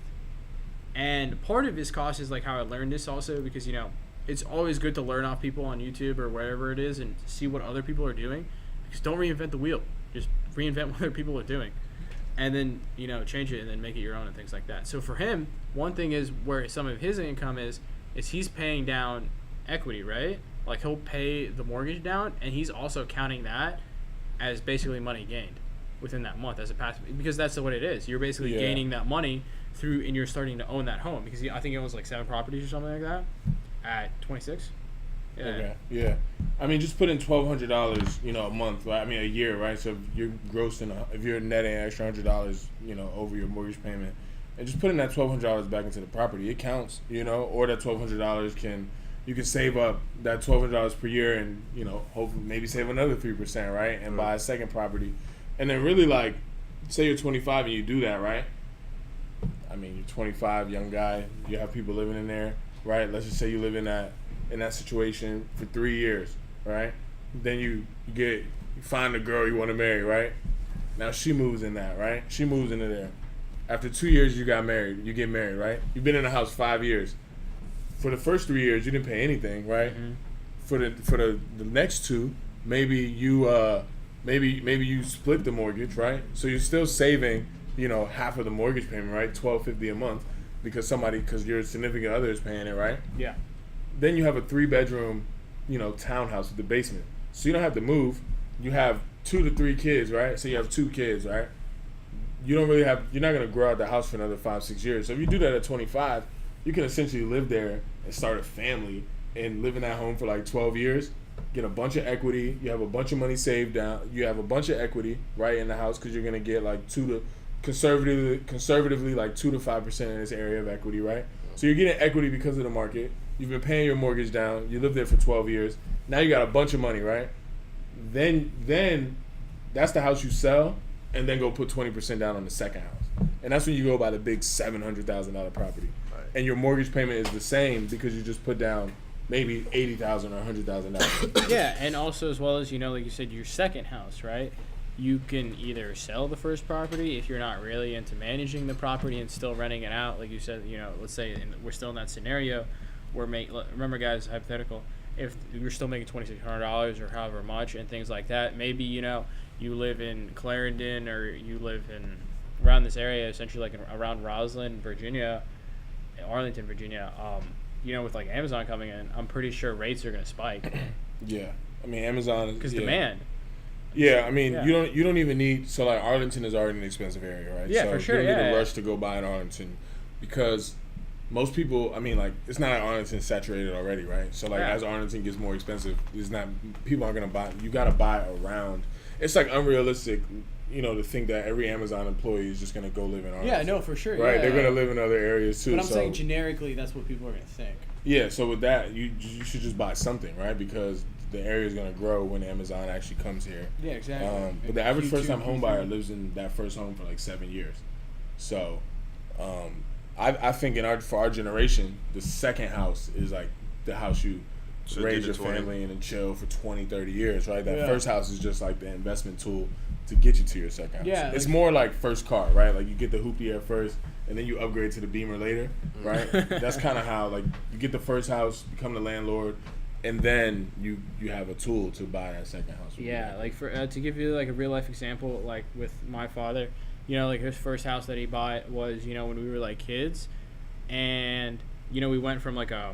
And part of his cost is like how I learned this also, because, you know, it's always good to learn off people on YouTube or wherever it is and see what other people are doing. Because don't reinvent the wheel. Just reinvent what other people are doing. And then, you know, change it and then make it your own and things like that. So for him, one thing is where some of his income is he's paying down equity, right? Like he'll pay the mortgage down, and he's also counting that as basically money gained within that month as a passive, because that's what it is. You're basically gaining that money through, and you're starting to own that home, because I think he owns like 7 properties or something like that at 26. Yeah. Okay. Yeah. I mean, just put in $1,200, you know, a month. Right? I mean, a year, right? So if you're grossing, if you're netting an extra $100, you know, over your mortgage payment, and just putting that $1,200 back into the property, it counts, you know. Or that $1,200 you can save up that $1,200 per year, and, you know, hopefully maybe save another 3%, right? And buy a second property, and then really, like, say you're 25 and you do that, right? I mean, you're 25, young guy, you have people living in there, right? Let's just say you live in that situation for 3 years, right? Then you find the girl you want to marry, right? Now she moves in that, right? She moves into there. After 2 years, you get married, right? You've been in the house 5 years. For the first 3 years, you didn't pay anything, right? Mm-hmm. For the next 2, maybe you split the mortgage, right? So you're still saving, half of the mortgage payment, right? $1,250 a month because your significant other is paying it, right? Yeah. Then you have a 3-bedroom, townhouse with the basement. So you don't have to move. You have 2 to 3 kids, right? So you have 2 kids, right? You're not going to grow out the house for another 5-6 years. So if you do that at 25, you can essentially live there and start a family and live in that home for like 12 years, get a bunch of equity. You have a bunch of money saved down. You have a bunch of equity right in the house because you're going to get like conservatively like 2 to 5% in this area of equity, right? So you're getting equity because of the market. You've been paying your mortgage down. You lived there for 12 years. Now you got a bunch of money, right? Then that's the house you sell, and then go put 20% down on the second house. And that's when you go buy the big $700,000 property. Right. And your mortgage payment is the same because you just put down maybe $80,000 or $100,000. Yeah, and also as well as, like you said, your second house, right? You can either sell the first property if you're not really into managing the property and still renting it out. Like you said, let's say we're still in that scenario where remember, guys, hypothetical, if you're still making $2,600 or however much and things like that, maybe, you live in Clarendon or you live around this area, essentially like around Roslyn, Virginia, Arlington, Virginia, with like Amazon coming in, I'm pretty sure rates are going to spike. Yeah. I mean, Amazon... Because demand. Yeah, I mean, you don't even need... So, like, Arlington is already an expensive area, right? Yeah, so for sure, you don't need to rush to go buy in Arlington because most people... I mean, like, it's not like Arlington's saturated already, right? So, like, as Arlington gets more expensive, people aren't going to buy... You got to buy around... It's, like, unrealistic, to think that every Amazon employee is just going to go live in Arlington. Yeah, no, for sure. Right? Yeah. They're going to live in other areas, too. But I'm saying generically, that's what people are going to think. Yeah, so with that, you should just buy something, right? Because the area is going to grow when Amazon actually comes here. Yeah, exactly. But the average first-time home buyer lives in that first home for like 7 years. So I think for our generation, the second house is like the house you raise your family in and chill for 20, 30 years, right? That first house is just like the investment tool to get you to your second house. Yeah, it's more like first car, right? Like you get the Hoopty at first, and then you upgrade to the Beamer later, right? That's kind of how, like, you get the first house, become the landlord, and then you have a tool to buy that second house. Yeah, like for to give you like a real life example, like with my father, like his first house that he bought was, when we were like kids, and we went from like a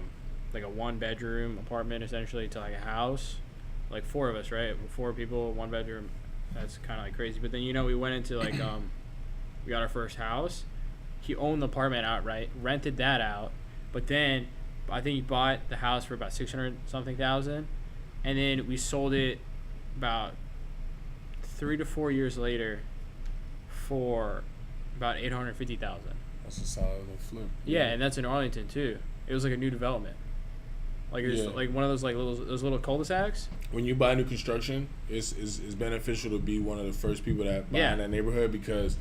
1-bedroom apartment essentially to like a house, like 4 of us, right? 4 people, 1 bedroom. That's kind of like crazy. But then we went into like we got our first house. He owned the apartment outright, rented that out, but then I think he bought the house for about $600,000, and then we sold it about 3 to 4 years later for about $850,000. That's a solid little flip. Yeah, and that's in Arlington too. It was like a new development. Like it was like one of those like those little cul-de-sacs. When you buy new construction, it's beneficial to be one of the first people that buy in that neighborhood because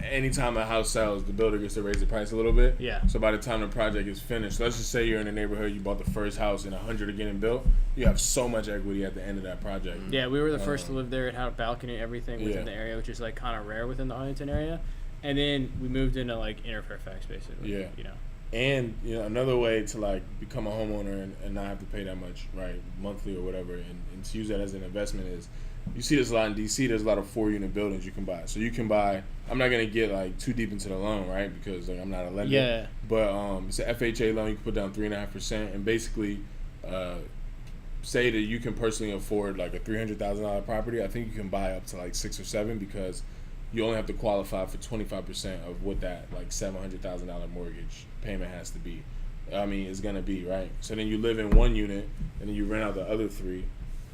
anytime a house sells, the builder gets to raise the price a little bit. Yeah. So by the time the project is finished, let's just say you're in a neighborhood, you bought the first house and 100 are getting built, you have so much equity at the end of that project. Yeah, we were the first to live there. It had a balcony and everything within the area, which is like kind of rare within the Arlington area. And then we moved into like Inner Fairfax, basically. Yeah. And another way to like become a homeowner and not have to pay that much, right, monthly or whatever, and to use that as an investment is, you see this a lot in DC. There's a lot of 4-unit buildings you can buy. So you can buy. I'm not gonna get like too deep into the loan, right, because like I'm not a lender. Yeah. But it's an FHA loan. You can put down 3.5%, and basically, say that you can personally afford like a $300,000 property. I think you can buy up to like 6 or 7 because you only have to qualify for 25% of what that like $700,000 mortgage payment has to be. I mean, it's gonna be, right. So then you live in 1 unit, and then you rent out the other 3,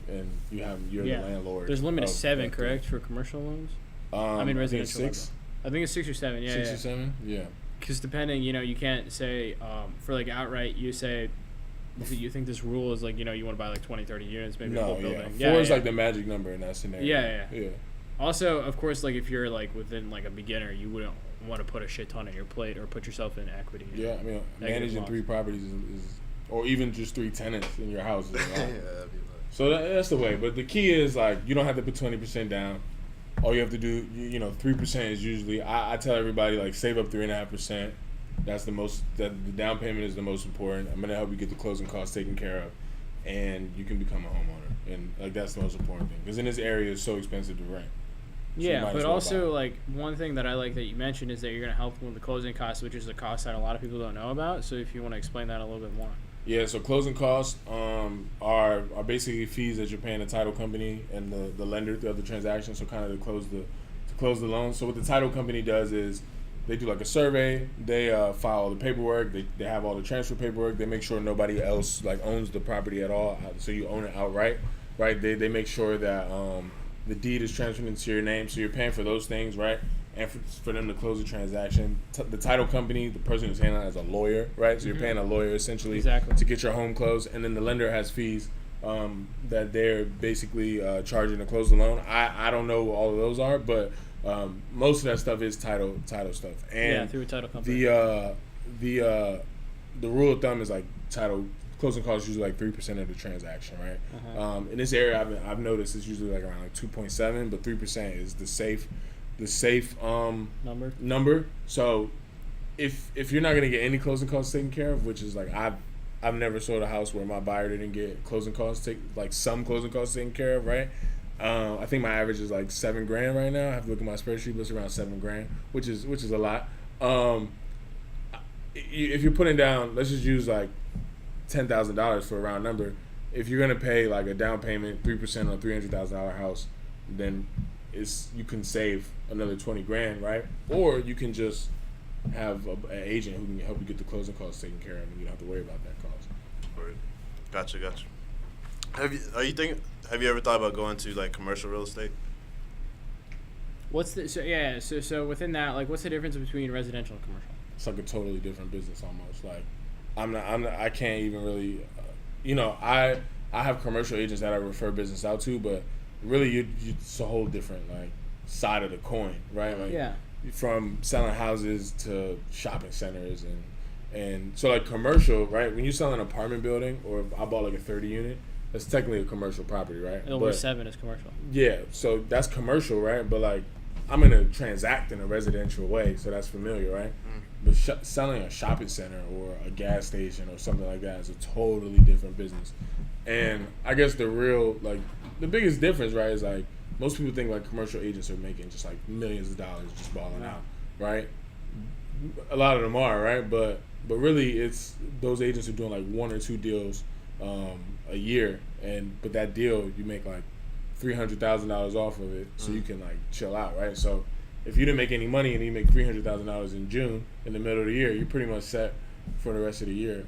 and you're the landlord. There's a limit of 7, correct, for commercial loans? Residential. 6. I think it's 6 or 7. Yeah. 6 or 7. Yeah. Because depending, you can't say for like outright. You say you think this rule is like you want to buy like 20, 30 units, maybe a whole building. 4 is like the magic number in that scenario. Yeah. Also, of course, like if you're like within like a beginner, you wouldn't want to put a shit ton on your plate or put yourself in equity. Yeah, I mean, managing 3 properties is or even just 3 tenants in your house is a lot. So that's the way. But the key is like you don't have to put 20% down. All you have to do, 3% is usually. I tell everybody like save up 3.5%. That's the most. The down payment is the most important. I'm gonna help you get the closing costs taken care of, and you can become a homeowner. And like that's the most important thing because in this area it's so expensive to rent. So Yeah, but also like one thing that I like that you mentioned is that you're gonna help them with the closing costs, which is a cost that a lot of people don't know about. So if you want to explain that a little bit more. Yeah, so closing costs are basically fees that you're paying the title company and the lender throughout the transaction. So kind of to close the loan. So what the title company does is they do like a survey. They file all the paperwork. They have all the transfer paperwork. They make sure nobody else like owns the property at all. So you own it outright, right? They make sure that the deed is transferred into your name. So you're paying for those things, right? And for them to close the transaction. The title company, the person who's handling it is a lawyer, right? So you're paying a lawyer essentially to get your home closed. And then the lender has fees that they're basically charging to close the loan. I don't know what all of those are, but most of that stuff is title stuff. And through a title company. The rule of thumb is like title closing costs usually like 3% of the transaction, right? In this area, I've noticed it's usually like around like 2.7, but 3% is the safe number. So if you're not gonna get any closing costs taken care of, which is like I've never sold a house where my buyer didn't get closing costs some closing costs taken care of, right? I think my average is like $7,000 right now. I have to look at my spreadsheet, but it's around $7,000, which is a lot. If you're putting down, let's just use like $10,000 for a round number. If you're gonna pay like a down payment 3% on a $300,000 house, then you can save another $20,000, right? Or you can just have an agent who can help you get the closing costs taken care of, and you don't have to worry about that cost. Right. Gotcha. Have you ever thought about going to like commercial real estate? So within that, like, what's the difference between residential and commercial? It's like a totally different business almost. Like, I can't even really, I have commercial agents that I refer business out to, but really it's a whole different like side of the coin, right? Like from selling houses to shopping centers and so like commercial, right? When you sell an apartment building or if I bought like a 30 unit, that's technically a commercial property, right? Over 7 is commercial. Yeah, so that's commercial, right? But like I'm gonna transact in a residential way, so that's familiar, right? But selling a shopping center or a gas station or something like that is a totally different business. And I guess the biggest difference, right, is like most people think like commercial agents are making just like millions of dollars just balling out, right? A lot of them are, right? But really it's those agents are doing like 1 or 2 deals a year, but that deal you make like $300,000 off of it, so you can like chill out, right? So if you didn't make any money and you make $300,000 in June in the middle of the year, you're pretty much set for the rest of the year.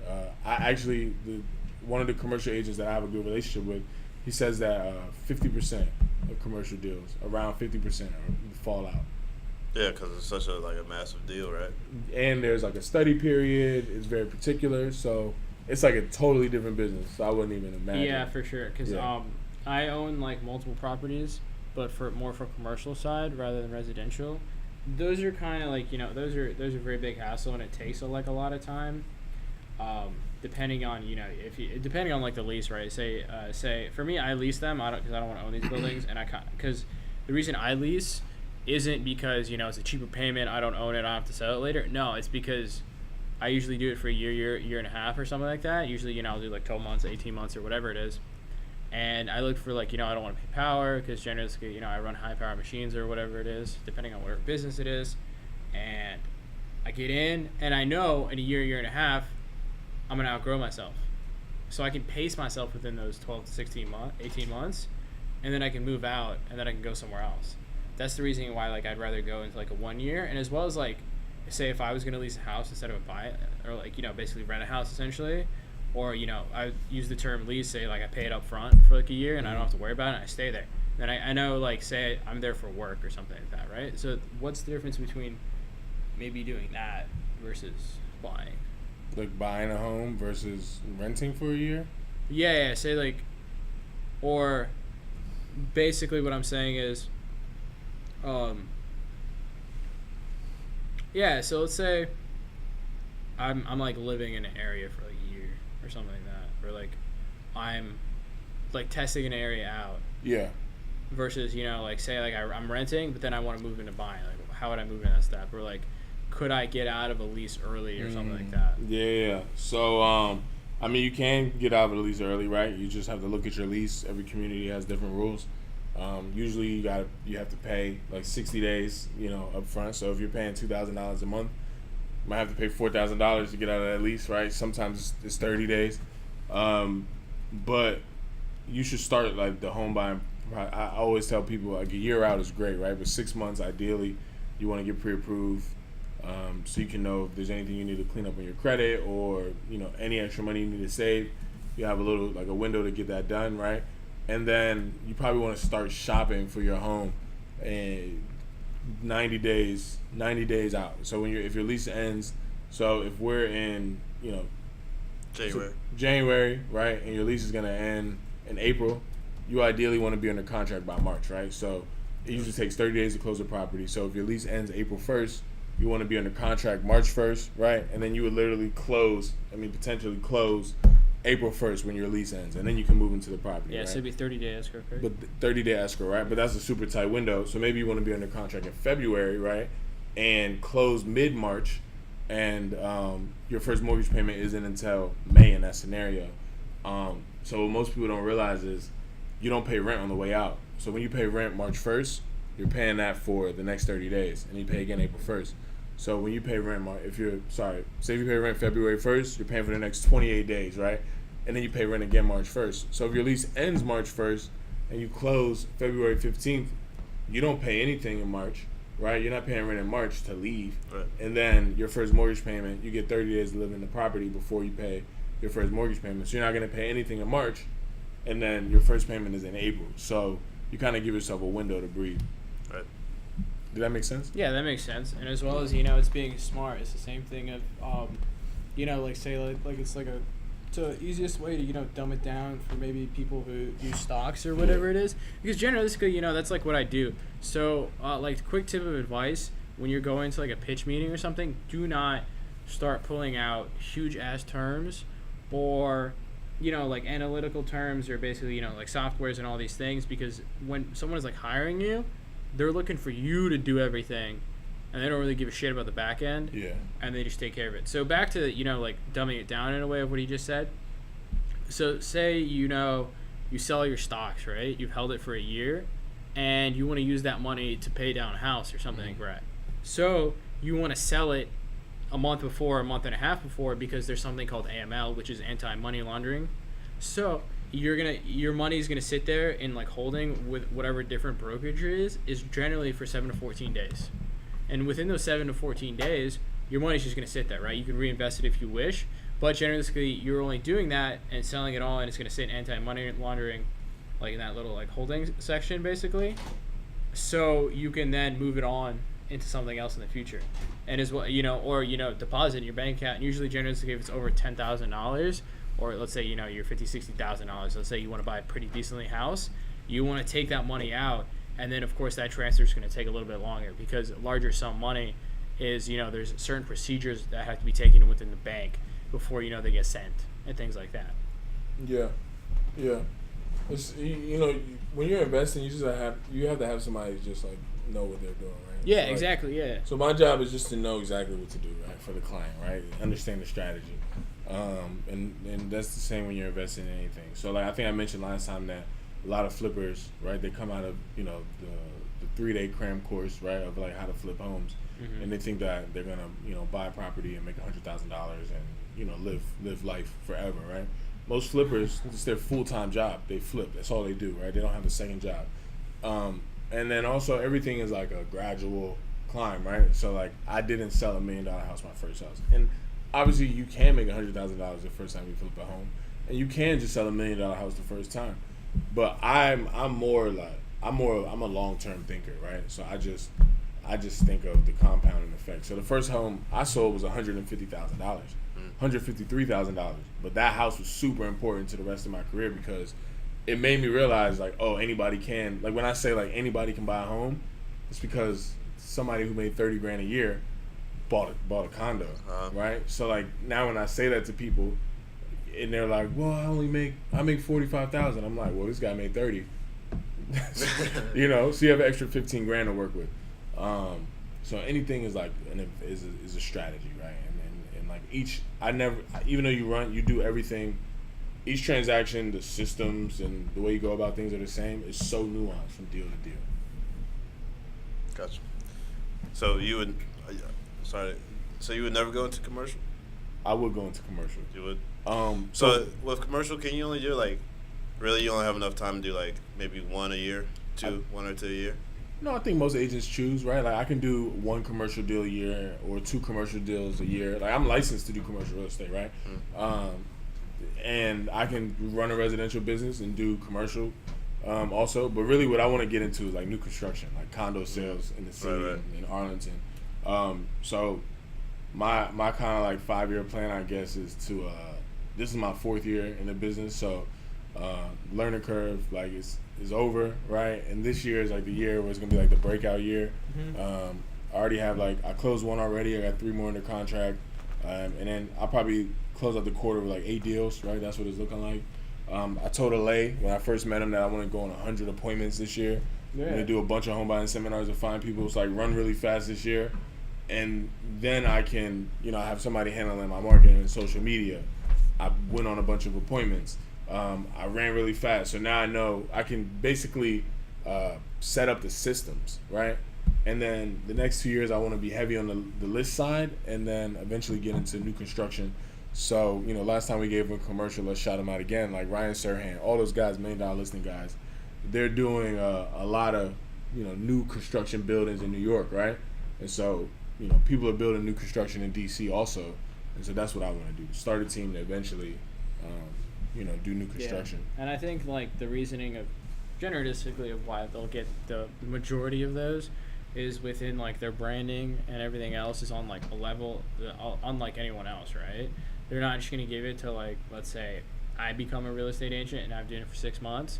One of the commercial agents that I have a good relationship with, he says that 50% of commercial deals, around 50%, fall out. Yeah, because it's such a massive deal, right? And there's like a study period. It's very particular, so it's like a totally different business. So I wouldn't even imagine. Yeah, for sure. Because I own like multiple properties, but for commercial side rather than residential. Those are kind of like those are very big hassle, and it takes a lot of time. Depending on depending on like the lease, right? Say for me, I lease them. Because I don't want to own these buildings, and because the reason I lease isn't because it's a cheaper payment. I don't own it. I don't have to sell it later. No, it's because I usually do it for a year and a half or something like that. Usually, I'll do like 12 months, 18 months, or whatever it is. And I look for like I don't want to pay power because generally, I run high power machines or whatever it is, depending on whatever business it is. And I get in, and I know in a year and a half, I'm going to outgrow myself. So I can pace myself within those 12 to 18 months, and then I can move out, and then I can go somewhere else. That's the reason why I'd rather go into like a 1 year, and as well as say if I was going to lease a house instead of buy it, or basically rent a house essentially, or I use the term lease, say I pay it up front for like a year, and I don't have to worry about it, and I stay there. Then I know say I'm there for work or something like that, right? So what's the difference between maybe doing that versus buying? Like buying a home versus renting for a year? Yeah, say or basically what I'm saying is, so let's say I'm living in an area for like a year or something like that, or I'm like testing an area out. Yeah. Versus, you know, like say like I'm renting, but then I want to move into buying. Like, how would I move in that step? Or like, could I get out of a lease early or something like that? Yeah. So, I mean, you can get out of a lease early, right? You just have to look at your lease. Every community has different rules. Usually, you have to pay like 60 days, you know, up front. So if you're paying $2,000 a month, you might have to pay $4,000 to get out of that lease, right? Sometimes it's 30 days, but you should start like the home buying. I always tell people like a year out is great, right? But 6 months, ideally, you want to get pre-approved, so you can know if there's anything you need to clean up on your credit or, you know, any extra money you need to save. You have a little like a window to get that done, right? And then you probably want to start shopping for your home, and 90 days out. So if your lease ends, so if we're in, you know, January, right, and your lease is gonna end in April, you ideally want to be under contract by March, right? So it usually takes 30 days to close the property. So if your lease ends April 1st, you want to be under contract March 1st, right? And then you would literally potentially close April 1st when your lease ends, and then you can move into the property. Yeah, right? so it'd be 30-day escrow, correct? But 30-day escrow, right? But that's a super tight window. So maybe you want to be under contract in February, right? And close mid-March, and your first mortgage payment isn't until May in that scenario. So what most people don't realize is you don't pay rent on the way out. So when you pay rent March 1st, you're paying that for the next 30 days, and you pay again April 1st. So when you pay rent, say if you pay rent February 1st, you're paying for the next 28 days, right? And then you pay rent again March 1st. So if your lease ends March 1st and you close February 15th, you don't pay anything in March, right? You're not paying rent in March to leave. Right. And then your first mortgage payment, you get 30 days to live in the property before you pay your first mortgage payment. So you're not going to pay anything in March, and then your first payment is in April. So you kind of give yourself a window to breathe. Right. Did that make sense? Yeah, that makes sense. And as well as, you know, it's being smart. It's the same thing of, you know, like say like it's like it's the easiest way to, you know, dumb it down for maybe people who do stocks or whatever it is. Because generally, you know, that's like what I do. So like quick tip of advice, when you're going to like a pitch meeting or something, do not start pulling out huge ass terms or, you know, like analytical terms or basically, you know, like softwares and all these things, because when someone is like hiring you, they're looking for you to do everything, and they don't really give a shit about the back end. Yeah. And they just take care of it. So back to, you know, like dumbing it down in a way of what he just said. So say, you know, you sell your stocks, right? You've held it for a year, and you want to use that money to pay down a house or something like that. So you want to sell it a month before, a month and a half before, because there's something called AML, which is anti-money laundering. So your money's gonna sit there in like holding with whatever different brokerage is generally for 7 to 14 days, and within those 7 to 14 days, your money's just gonna sit there, right? You can reinvest it if you wish, but generally you're only doing that and selling it all, and it's gonna sit in anti-money laundering, like in that little like holding section basically. So you can then move it on into something else in the future, and as well, you know, or you know, deposit in your bank account. And usually, generally, if it's over $10,000, or let's say, you know, you're $50,000-$60,000. Let's say you want to buy a pretty decently house, you want to take that money out, and then of course that transfer is going to take a little bit longer because larger sum money is, you know, there's certain procedures that have to be taken within the bank before, you know, they get sent and things like that. Yeah. It's, you know, when you're investing, you have to have somebody just like know what they're doing, right? Yeah, so, exactly. Yeah. So my job is just to know exactly what to do, right, for the client, right? Understand the strategy, and that's the same when you're investing in anything. So like I think I mentioned last time that a lot of flippers, right, they come out of, you know, the 3-day cram course, right, of like how to flip homes, and they think that they're gonna, you know, buy a property and make $100,000 and, you know, live life forever, right? Most flippers, it's their full-time job. They flip. That's all they do, right? They don't have a second job. And then also everything is like a gradual climb, right? So like I didn't sell $1 million house my first house, and obviously you can make $100,000 the first time you flip a home, and you can just sell $1 million house the first time. But I'm a long-term thinker, right? So I just think of the compounding effect. So the first home I sold was $150,000. $153,000, but that house was super important to the rest of my career because it made me realize like, oh, anybody can, like when I say like anybody can buy a home, it's because somebody who made $30,000 a year bought a condo, right? So like now when I say that to people, and they're like, well, I make 45,000. I'm like, well, this guy made 30. You know, so you have an extra 15 grand to work with. So anything is like is a strategy, right? And like even though you do everything, each transaction, the systems and the way you go about things are the same. It's so nuanced from deal to deal. Gotcha. So you would, So you would never go into commercial? I would go into commercial. You would. So with commercial, can you only do like, really, you only have enough time to do like maybe one a year, one or two a year? No, I think most agents choose, right? Like I can do one commercial deal a year or two commercial deals a year. Like I'm licensed to do commercial real estate, right? And I can run a residential business and do commercial also. But really what I want to get into is like new construction, like condo sales in the city in Arlington. So my kind of like 5-year plan, I guess, is to this is my 4th year in the business, so learning curve like is over, right? And this year is like the year where it's gonna be like the breakout year. I already have I closed one already. I got 3 more under contract, and then I'll probably close out the quarter with like 8 deals, right? That's what it's looking like. I told Alaa when I first met him that I want to go on 100 appointments this year. I'm gonna do a bunch of home buying seminars and find people. It's like run really fast this year, and then I can have somebody handling my marketing and social media. I went on a bunch of appointments. I ran really fast, so now I know I can basically set up the systems, right? And then the next 2 years I want to be heavy on the list side, and then eventually get into new construction. So last time we gave him a commercial, let's shout him out again, like Ryan Serhan, all those guys, $1 million listing guys. They're doing a lot of new construction buildings in New York, right? And so people are building new construction in DC also, and so that's what I want to do. Start a team to eventually do new construction. Yeah. And I think like the reasoning of generalistically of why they'll get the majority of those is within like their branding and everything else is on like a level unlike anyone else, right? They're not just going to give it to like, let's say I become a real estate agent and I've done it for 6 months.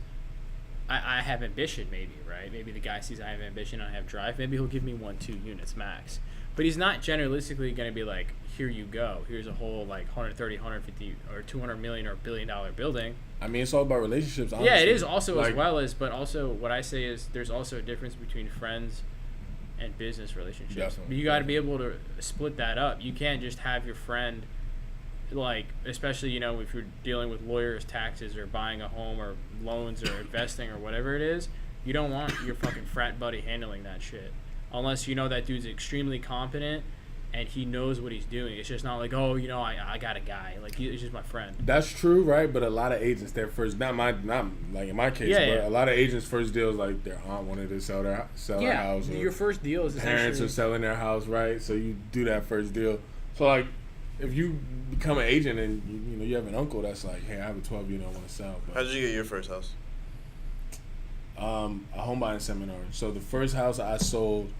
I have ambition maybe, right? Maybe the guy sees I have ambition and I have drive. Maybe he'll give me 1-2 units max. But he's not generalistically going to be like, here you go. Here's a whole like 130, 150, or 200 million or $1 billion building. I mean, it's all about relationships, honestly. Yeah, it is also as well as, but also what I say is there's also a difference between friends and business relationships. Definitely. But you got to be able to split that up. You can't just have your friend, like, especially, if you're dealing with lawyers, taxes, or buying a home, or loans, or investing, or whatever it is, you don't want your fucking frat buddy handling that shit. Unless that dude's extremely competent and he knows what he's doing. It's just not like, I got a guy. Like, he's just my friend. That's true, right? But a lot of agents, their first, not like in my case, a lot of agents' first deal is like their aunt wanted to sell their house. Your first deal is parents are selling their house, right? So you do that first deal. So like, if you become an agent and you have an uncle that's like, hey, I have a 12 I want to sell. How did you get your first house? A home buying seminar. So the first house I sold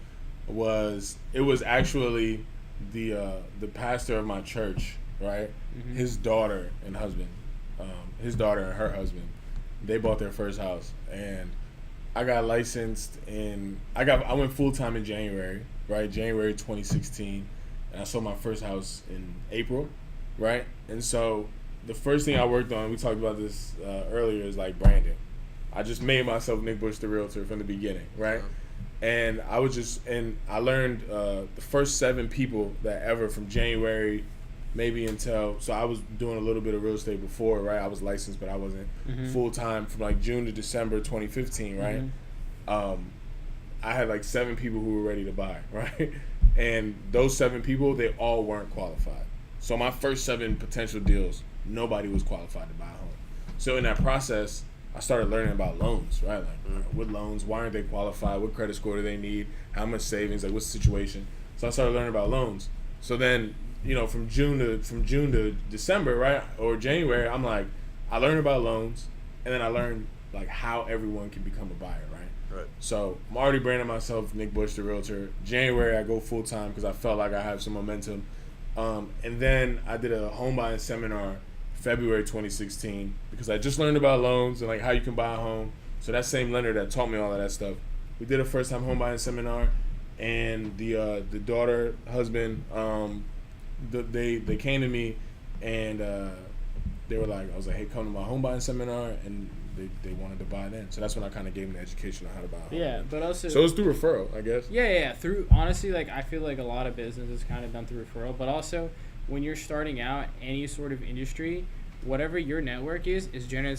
was actually the pastor of my church, right? Mm-hmm. His daughter and her husband, they bought their first house, and I got licensed I went full time in January, right? January 2016, and I sold my first house in April, right? And so the first thing I worked on, we talked about this earlier, is like branding. I just made myself Nick Bush the Realtor from the beginning, right? And I learned the first 7 people that ever from January maybe until, so I was doing a little bit of real estate before, right? I was licensed, but I wasn't full time from like June to December 2015, right? I had like 7 people who were ready to buy, right? And those 7 people, they all weren't qualified. So my first 7 potential deals, nobody was qualified to buy a home. So in that process, I started learning about loans, right? Like, what loans, why aren't they qualified? What credit score do they need? How much savings? Like, what's the situation? So I started learning about loans. So then, from June to December, right, or January, I'm like, I learned about loans, and then I learned like how everyone can become a buyer, right? Right. So I'm already branding myself Nick Bush the Realtor. January, I go full time because I felt like I have some momentum, and then I did a home buying seminar February 2016 because I just learned about loans and like how you can buy a home. So that same lender that taught me all of that stuff, we did a first time home buying seminar, and the daughter, husband, they came to me and they were like, I was like, hey, come to my home buying seminar, and they wanted to buy it in. So that's when I kind of gave them the education on how to buy a home. Yeah, but also... So it was through referral, I guess. Yeah. Through, honestly, like, I feel like a lot of business is kind of done through referral, but also when you're starting out any sort of industry, whatever your network is generally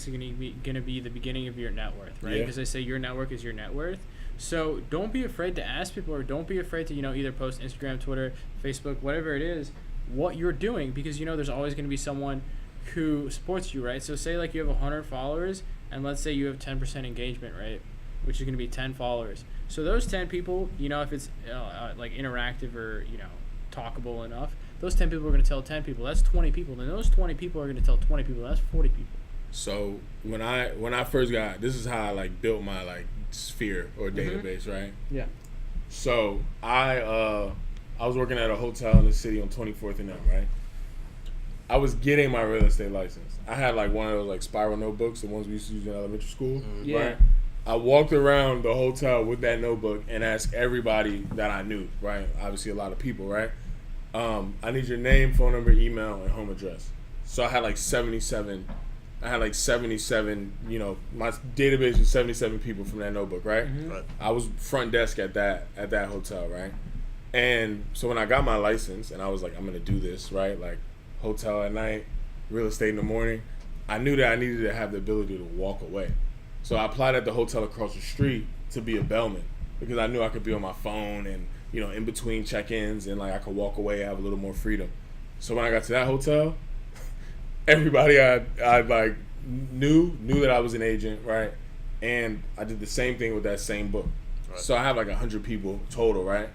going to be the beginning of your net worth, right? Because they say your network is your net worth. So don't be afraid to ask people, or don't be afraid to, either post Instagram, Twitter, Facebook, whatever it is, what you're doing, because, there's always going to be someone who supports you, right? So say like you have 100 followers, and let's say you have 10% engagement, right? Which is going to be 10 followers. So those 10 people, if it's like interactive or, talkable enough, those 10 people are going to tell 10 people. That's 20 people. Then those 20 people are going to tell 20 people. That's 40 people. So when I first got, this is how I like built my like sphere or database, right? Yeah. So I was working at a hotel in the city on 24th and M, right? I was getting my real estate license. I had like one of those like spiral notebooks, the ones we used to use in elementary school. Right? I walked around the hotel with that notebook and asked everybody that I knew, right? Obviously a lot of people, right? I need your name, phone number, email, and home address. So I had like 77, my database was 77 people from that notebook, right? Right. I was front desk at that hotel, right? And so when I got my license and I was like, I'm going to do this, right? Like hotel at night, real estate in the morning. I knew that I needed to have the ability to walk away. So I applied at the hotel across the street to be a bellman because I knew I could be on my phone and, in between check-ins, and like I could walk away, have a little more freedom. So when I got to that hotel, everybody I like knew that I was an agent, right? And I did the same thing with that same book. Right. So I have like 100 people total, right?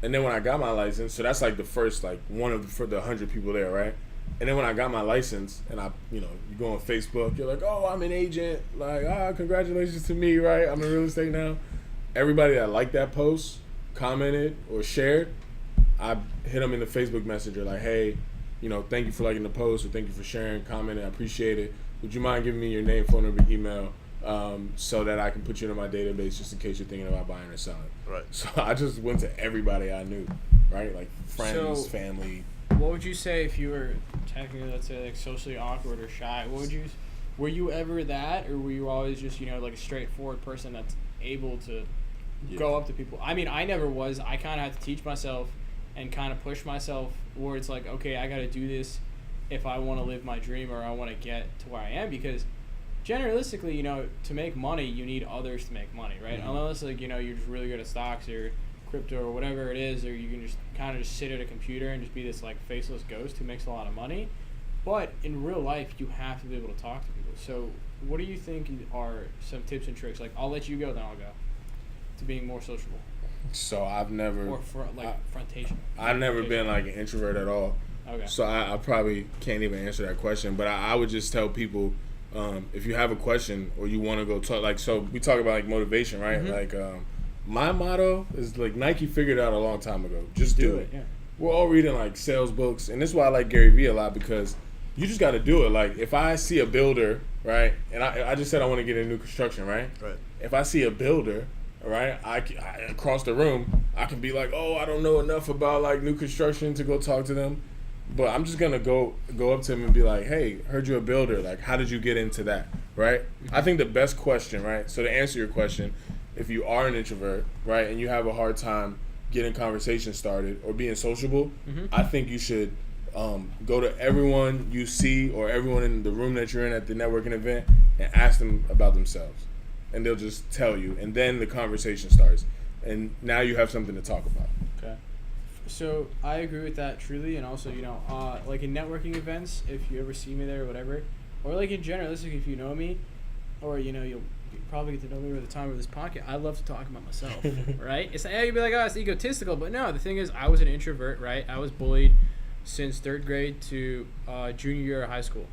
And then when I got my license, so that's like the first, like one of the 100 people there, right? And then when I got my license, and you go on Facebook, you're like, oh, I'm an agent, like, congratulations to me, right? I'm in real estate now. Everybody that liked that post, commented or shared, I hit them in the Facebook Messenger, like, hey, thank you for liking the post, or thank you for sharing, commenting, I appreciate it. Would you mind giving me your name, phone number, email, so that I can put you in my database just in case you're thinking about buying or selling? Right. So I just went to everybody I knew, right? Like friends, family. What would you say if you were technically, let's say, like socially awkward or shy? Were you ever that, or were you always just, like a straightforward person that's able to go up to people? I mean, I never was. I kind of had to teach myself and kind of push myself where it's like, okay, I got to do this if I want to live my dream or I want to get to where I am, because generalistically, to make money, you need others to make money, right? Mm-hmm. Unless, like, you're just really good at stocks or crypto or whatever it is, or you can just kind of just sit at a computer and just be this, like, faceless ghost who makes a lot of money. But in real life, you have to be able to talk to people. So what do you think are some tips and tricks? Like, I'll let you go, then I'll go, to being more sociable. So I've never... Or frontation. I've never been, like, an introvert at all. Okay. So I probably can't even answer that question. But I would just tell people, if you have a question or you want to go talk... Like, so we talk about, like, motivation, right? Mm-hmm. Like, my motto is, like, Nike figured out a long time ago. Just do it. Yeah. We're all reading, like, sales books. And this is why I like Gary Vee a lot, because you just got to do it. Like, if I see a builder, right? And I just said I want to get into new construction, right? Right. If I see a builder... Right, I across the room, I can be like, oh, I don't know enough about like new construction to go talk to them, but I'm just gonna go up to him and be like, hey, heard you're a builder, like, how did you get into that, right? Mm-hmm. I think the best question, right? So to answer your question, if you are an introvert, right, and you have a hard time getting conversations started or being sociable, mm-hmm. I think you should go to everyone you see or everyone in the room that you're in at the networking event and ask them about themselves. And they'll just tell you, and then the conversation starts, and now you have something to talk about. Okay. So I agree with that truly, and also, like in networking events, if you ever see me there or whatever, or like in general, if you know me, or you'll probably get to know me over the time of this podcast. I love to talk about myself, right? It's like, you'd be like, oh, it's egotistical, but no. The thing is, I was an introvert, right? I was bullied since 3rd grade to junior year of high school.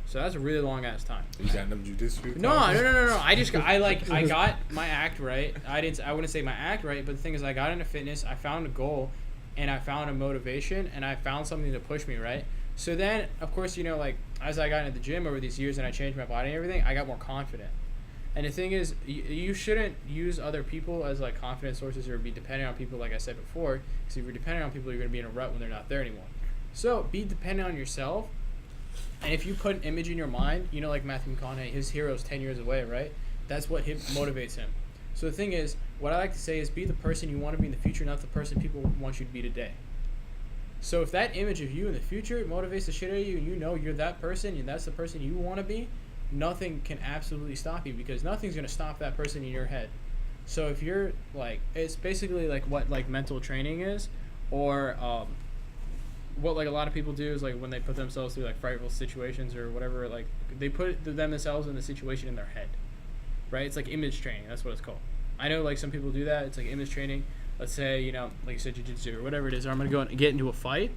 So that's a really long ass time. You got them jujitsu? No. I got my act right. I wouldn't say my act right, but the thing is, I got into fitness. I found a goal, and I found a motivation, and I found something to push me, right? So then, of course, like as I got into the gym over these years, and I changed my body and everything, I got more confident. And the thing is, you shouldn't use other people as like confidence sources or be dependent on people, like I said before. Because if you're dependent on people, you're gonna be in a rut when they're not there anymore. So be dependent on yourself. And if you put an image in your mind, you know, like Matthew McConaughey, his hero's 10 years away, right? That's what motivates him. So the thing is, what I like to say is be the person you want to be in the future, not the person people want you to be today. So if that image of you in the future motivates the shit out of you, and you know you're that person, and that's the person you want to be, nothing can absolutely stop you, because nothing's going to stop that person in your head. So if you're like, it's basically like what like mental training is, or what like a lot of people do is like when they put themselves through like frightful situations or whatever, like they put themselves in the situation in their head, right? It's like image training. That's what it's called. I know like some people do that. It's like image training. Let's say, you know, like you said, jiu-jitsu or whatever it is, or I'm going to go and get into a fight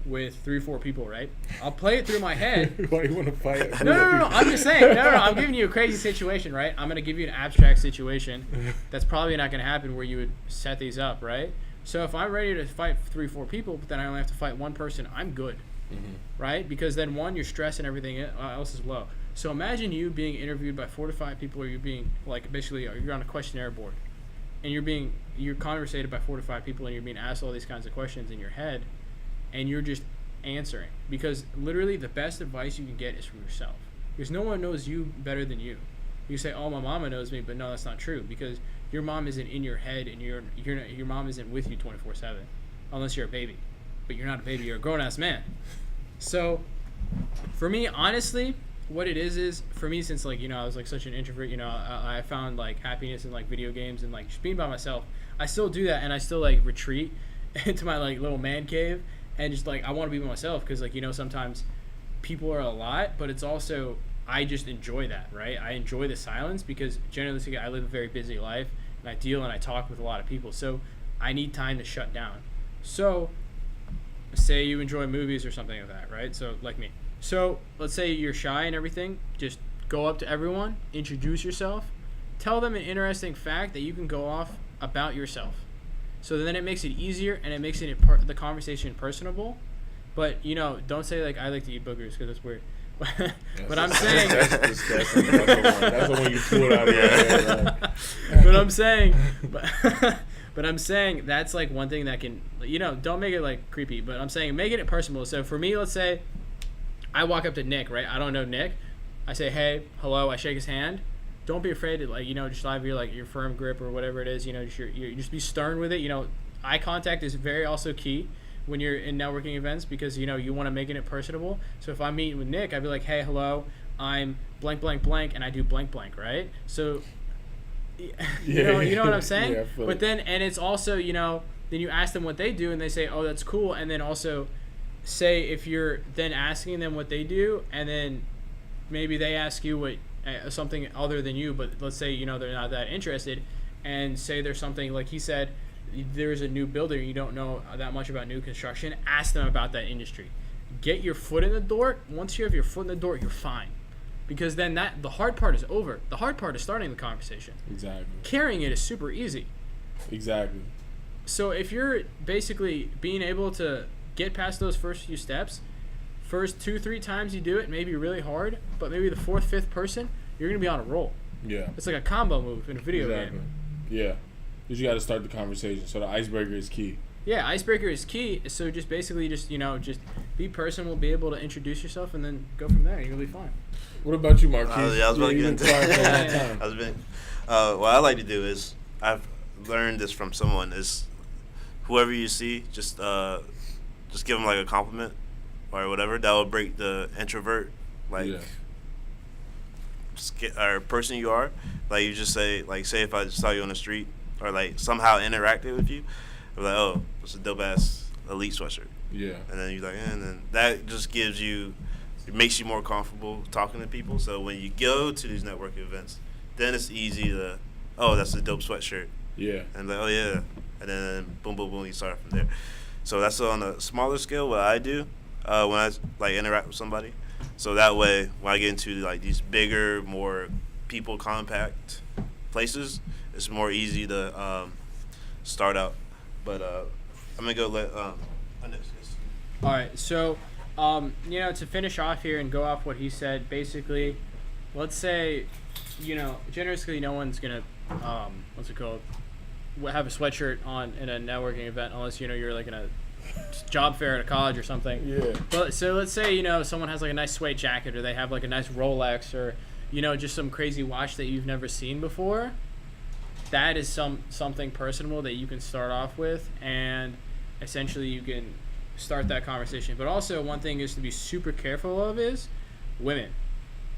with 3 or 4 people, right? I'll play it through my head. Why do you want to fight? No, I'm just saying. No, I'm giving you a crazy situation, right? I'm going to give you an abstract situation that's probably not going to happen where you would set these up, right? So if I'm ready to fight 3 or 4 people, but then I only have to fight one person, I'm good, right? Because then one, your stress and everything else is low. So imagine you being interviewed by 4 to 5 people, or you're being like basically you're on a questionnaire board, and you're conversated by 4 to 5 people, and you're being asked all these kinds of questions in your head, and you're just answering. Because literally the best advice you can get is from yourself, because no one knows you better than you. You say, "Oh, my mama knows me," but no, that's not true, because your mom isn't in your head, and your mom isn't with you 24/7, unless you're a baby. But you're not a baby; you're a grown-ass man. So, for me, honestly, what it is for me, since like, you know, I was like such an introvert, you know, I found like happiness in like video games and like just being by myself. I still do that, and I still like retreat into my like little man cave, and just like I want to be by myself, because like, you know, sometimes people are a lot, but it's also I just enjoy that, right? I enjoy the silence, because generally speaking, I live a very busy life, and I deal and I talk with a lot of people, so I need time to shut down. So say you enjoy movies or something like that, right? So like me. So let's say you're shy and everything, just go up to everyone, introduce yourself, tell them an interesting fact that you can go off about yourself. So then it makes it easier, and it makes it the conversation personable. But, you know, don't say like I like to eat boogers, because that's weird. But I'm saying that's disgusting. That's the one you pulled out of your head. Like. But I'm saying that's like one thing that can, you know, don't make it like creepy, but I'm saying making it personal. So for me, let's say I walk up to Nick, right? I don't know Nick. I say, "Hey, hello." I shake his hand. Don't be afraid to, like, you know, just have your firm grip or whatever it is. You know, just be stern with it. You know, eye contact is very also key when you're in networking events, because, you know, you want to make it personable. So if I'm meeting with Nick, I'd be like, "Hey, hello, I'm blank, blank, blank, and I do blank, blank," right? So, you know what I'm saying? Yeah, but then, and it's also, you know, then you ask them what they do, and they say, "Oh, that's cool," and then also say if you're then asking them what they do, and then maybe they ask you what something other than you, but let's say, you know, they're not that interested, and say there's something like he said, there's a new builder, you don't know that much about new construction, ask them about that industry. Get your foot in the door. Once you have your foot in the door, you're fine, because then the hard part is over. The hard part is starting the conversation. Exactly. Carrying it is super easy. Exactly. So if you're basically being able to get past those first few steps, first 2-3 times you do it, maybe really hard, but maybe the 4th, 5th person, you're going to be on a roll. Yeah. It's like a combo move in a video game. Yeah. Because you got to start the conversation. So the icebreaker is key. Yeah, icebreaker is key. So just basically just, you know, just be personal, be able to introduce yourself, and then go from there. You'll be fine. What about you, Marquese? I was about to get into that. what I like to do is, I've learned this from someone, is whoever you see, just give them like a compliment or whatever. That will break the introvert or person you are. Like, you just say, like, say if I just saw you on the street, or like somehow interacted with you, I'm like, "Oh, it's a dope ass elite sweatshirt." Yeah. And then you're like, and then that just it makes you more comfortable talking to people. So when you go to these networking events, then it's easy to, "Oh, that's a dope sweatshirt." Yeah. And like, "Oh yeah," and then boom, boom, boom, you start from there. So that's on a smaller scale what I do when I like interact with somebody. So that way, when I get into like these bigger, more people compact places, it's more easy to start out. But I'm gonna go let next. All right, so you know, to finish off here and go off what he said, basically, let's say, you know, generously, no one's gonna what's it called? Have a sweatshirt on in a networking event unless, you know, you're like in a job fair at a college or something. Yeah. But so let's say, you know, someone has like a nice suede jacket, or they have like a nice Rolex, or, you know, just some crazy watch that you've never seen before. That is something personal that you can start off with, and essentially you can start that conversation. But also, one thing is to be super careful of is women.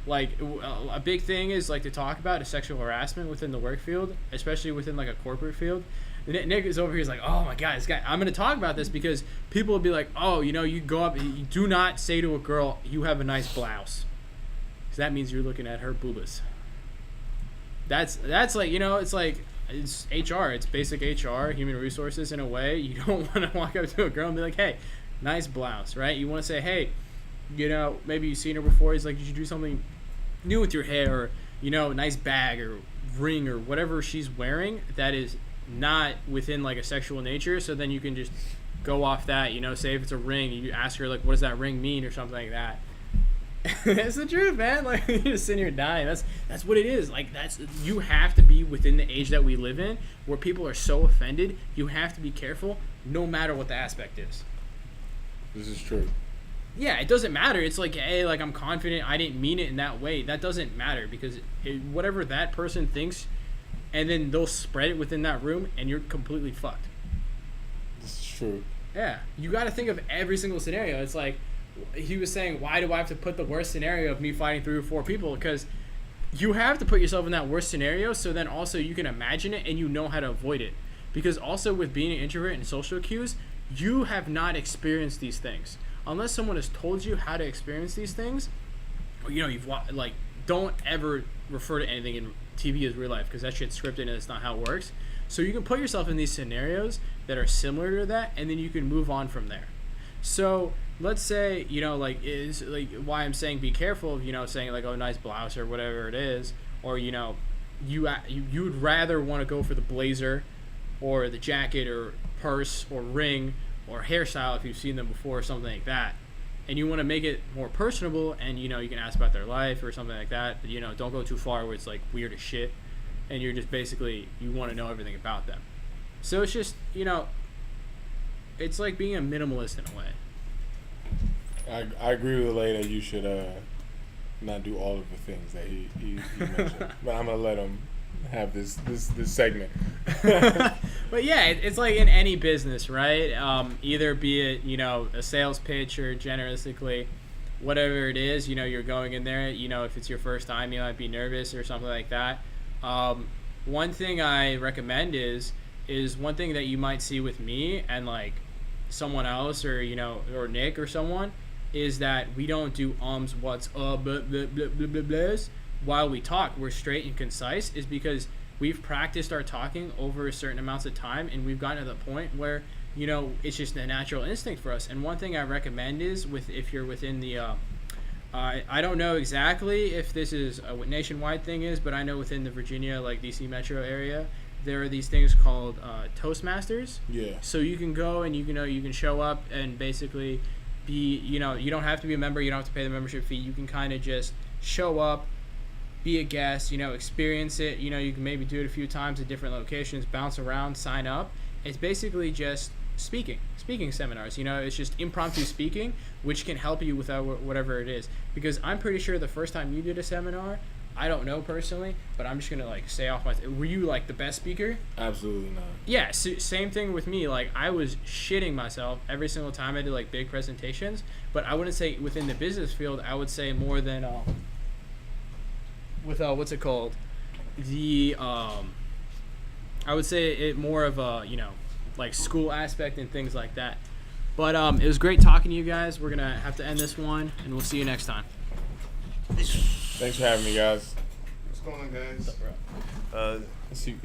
Like, a big thing is like to talk about is sexual harassment within the work field, especially within like a corporate field. Nick is over here. He's like, oh my god, this guy. I'm gonna talk about this because people will be like, oh, you know, you go up, you do not say to a girl, you have a nice blouse, because that means you're looking at her boobas. That's like, you know, it's like, it's HR. It's basic HR, human resources in a way. You don't want to walk up to a girl and be like, hey, nice blouse, right? You want to say, hey, you know, maybe you've seen her before. He's like, you should do something new with your hair, or, you know, nice bag or ring or whatever she's wearing that is not within like a sexual nature. So then you can just go off that, you know, say if it's a ring, you ask her like, what does that ring mean, or something like that. It's the truth, man. Like, you just sitting here dying. That's what it is. Like, you have to be within the age that we live in, where people are so offended. You have to be careful, no matter what the aspect is. This is true. Yeah, it doesn't matter. It's like, hey, like, I'm confident. I didn't mean it in that way. That doesn't matter, because whatever that person thinks, and then they'll spread it within that room, and you're completely fucked. This is true. Yeah, you got to think of every single scenario. It's like, he was saying, why do I have to put the worst scenario of me fighting 3 or 4 people? Because you have to put yourself in that worst scenario, so then also you can imagine it and you know how to avoid it. Because also with being an introvert and social cues, you have not experienced these things. Unless someone has told you how to experience these things, you know, you've like, don't ever refer to anything in TV as real life, because that shit's scripted and it's not how it works. So you can put yourself in these scenarios that are similar to that, and then you can move on from there. So let's say, you know, like, is like why I'm saying be careful of, you know, saying like, oh, nice blouse or whatever it is, or, you know, you would rather want to go for the blazer or the jacket or purse or ring or hairstyle if you've seen them before or something like that, and you want to make it more personable, and, you know, you can ask about their life or something like that, but, you know, don't go too far where it's like weird as shit and you're just basically, you want to know everything about them. So it's just, you know, it's like being a minimalist in a way. I agree with Alaa that you should not do all of the things that he mentioned. But I'm gonna let him have this segment. But yeah, it's like in any business, right? Either be it, you know, a sales pitch or generically, whatever it is, you know, you're going in there, you know, if it's your first time, you might be nervous or something like that. One thing I recommend is one thing that you might see with me and like someone else, or, you know, or Nick or someone, is that we don't do what's blah, blah, blah, blah, blah, blahs while we talk. We're straight and concise, is because we've practiced our talking over certain amounts of time, and we've gotten to the point where, you know, it's just a natural instinct for us. And one thing I recommend is if you're within the I don't know exactly if this is a nationwide thing is, but I know within the Virginia, like DC metro area, there are these things called Toastmasters. Yeah. So you can go and you can show up and basically be, you know, you don't have to be a member, you don't have to pay the membership fee. You can kind of just show up, be a guest, you know, experience it. You know, you can maybe do it a few times at different locations, bounce around, sign up. It's basically just speaking seminars. You know, it's just impromptu speaking, which can help you with whatever it is. Because I'm pretty sure the first time you did a seminar, I don't know personally, but I'm just gonna like say off were you like the best speaker? Absolutely not. Yeah, same thing with me. Like, I was shitting myself every single time I did like big presentations, but I wouldn't say within the business field. I would say more than with what's it called, the I would say it more of a, you know, like school aspect and things like that. But it was great talking to you guys. We're gonna have to end this one, and we'll see you next time. Thanks for having me, guys. What's going on, guys? What's up, bro? Let's see.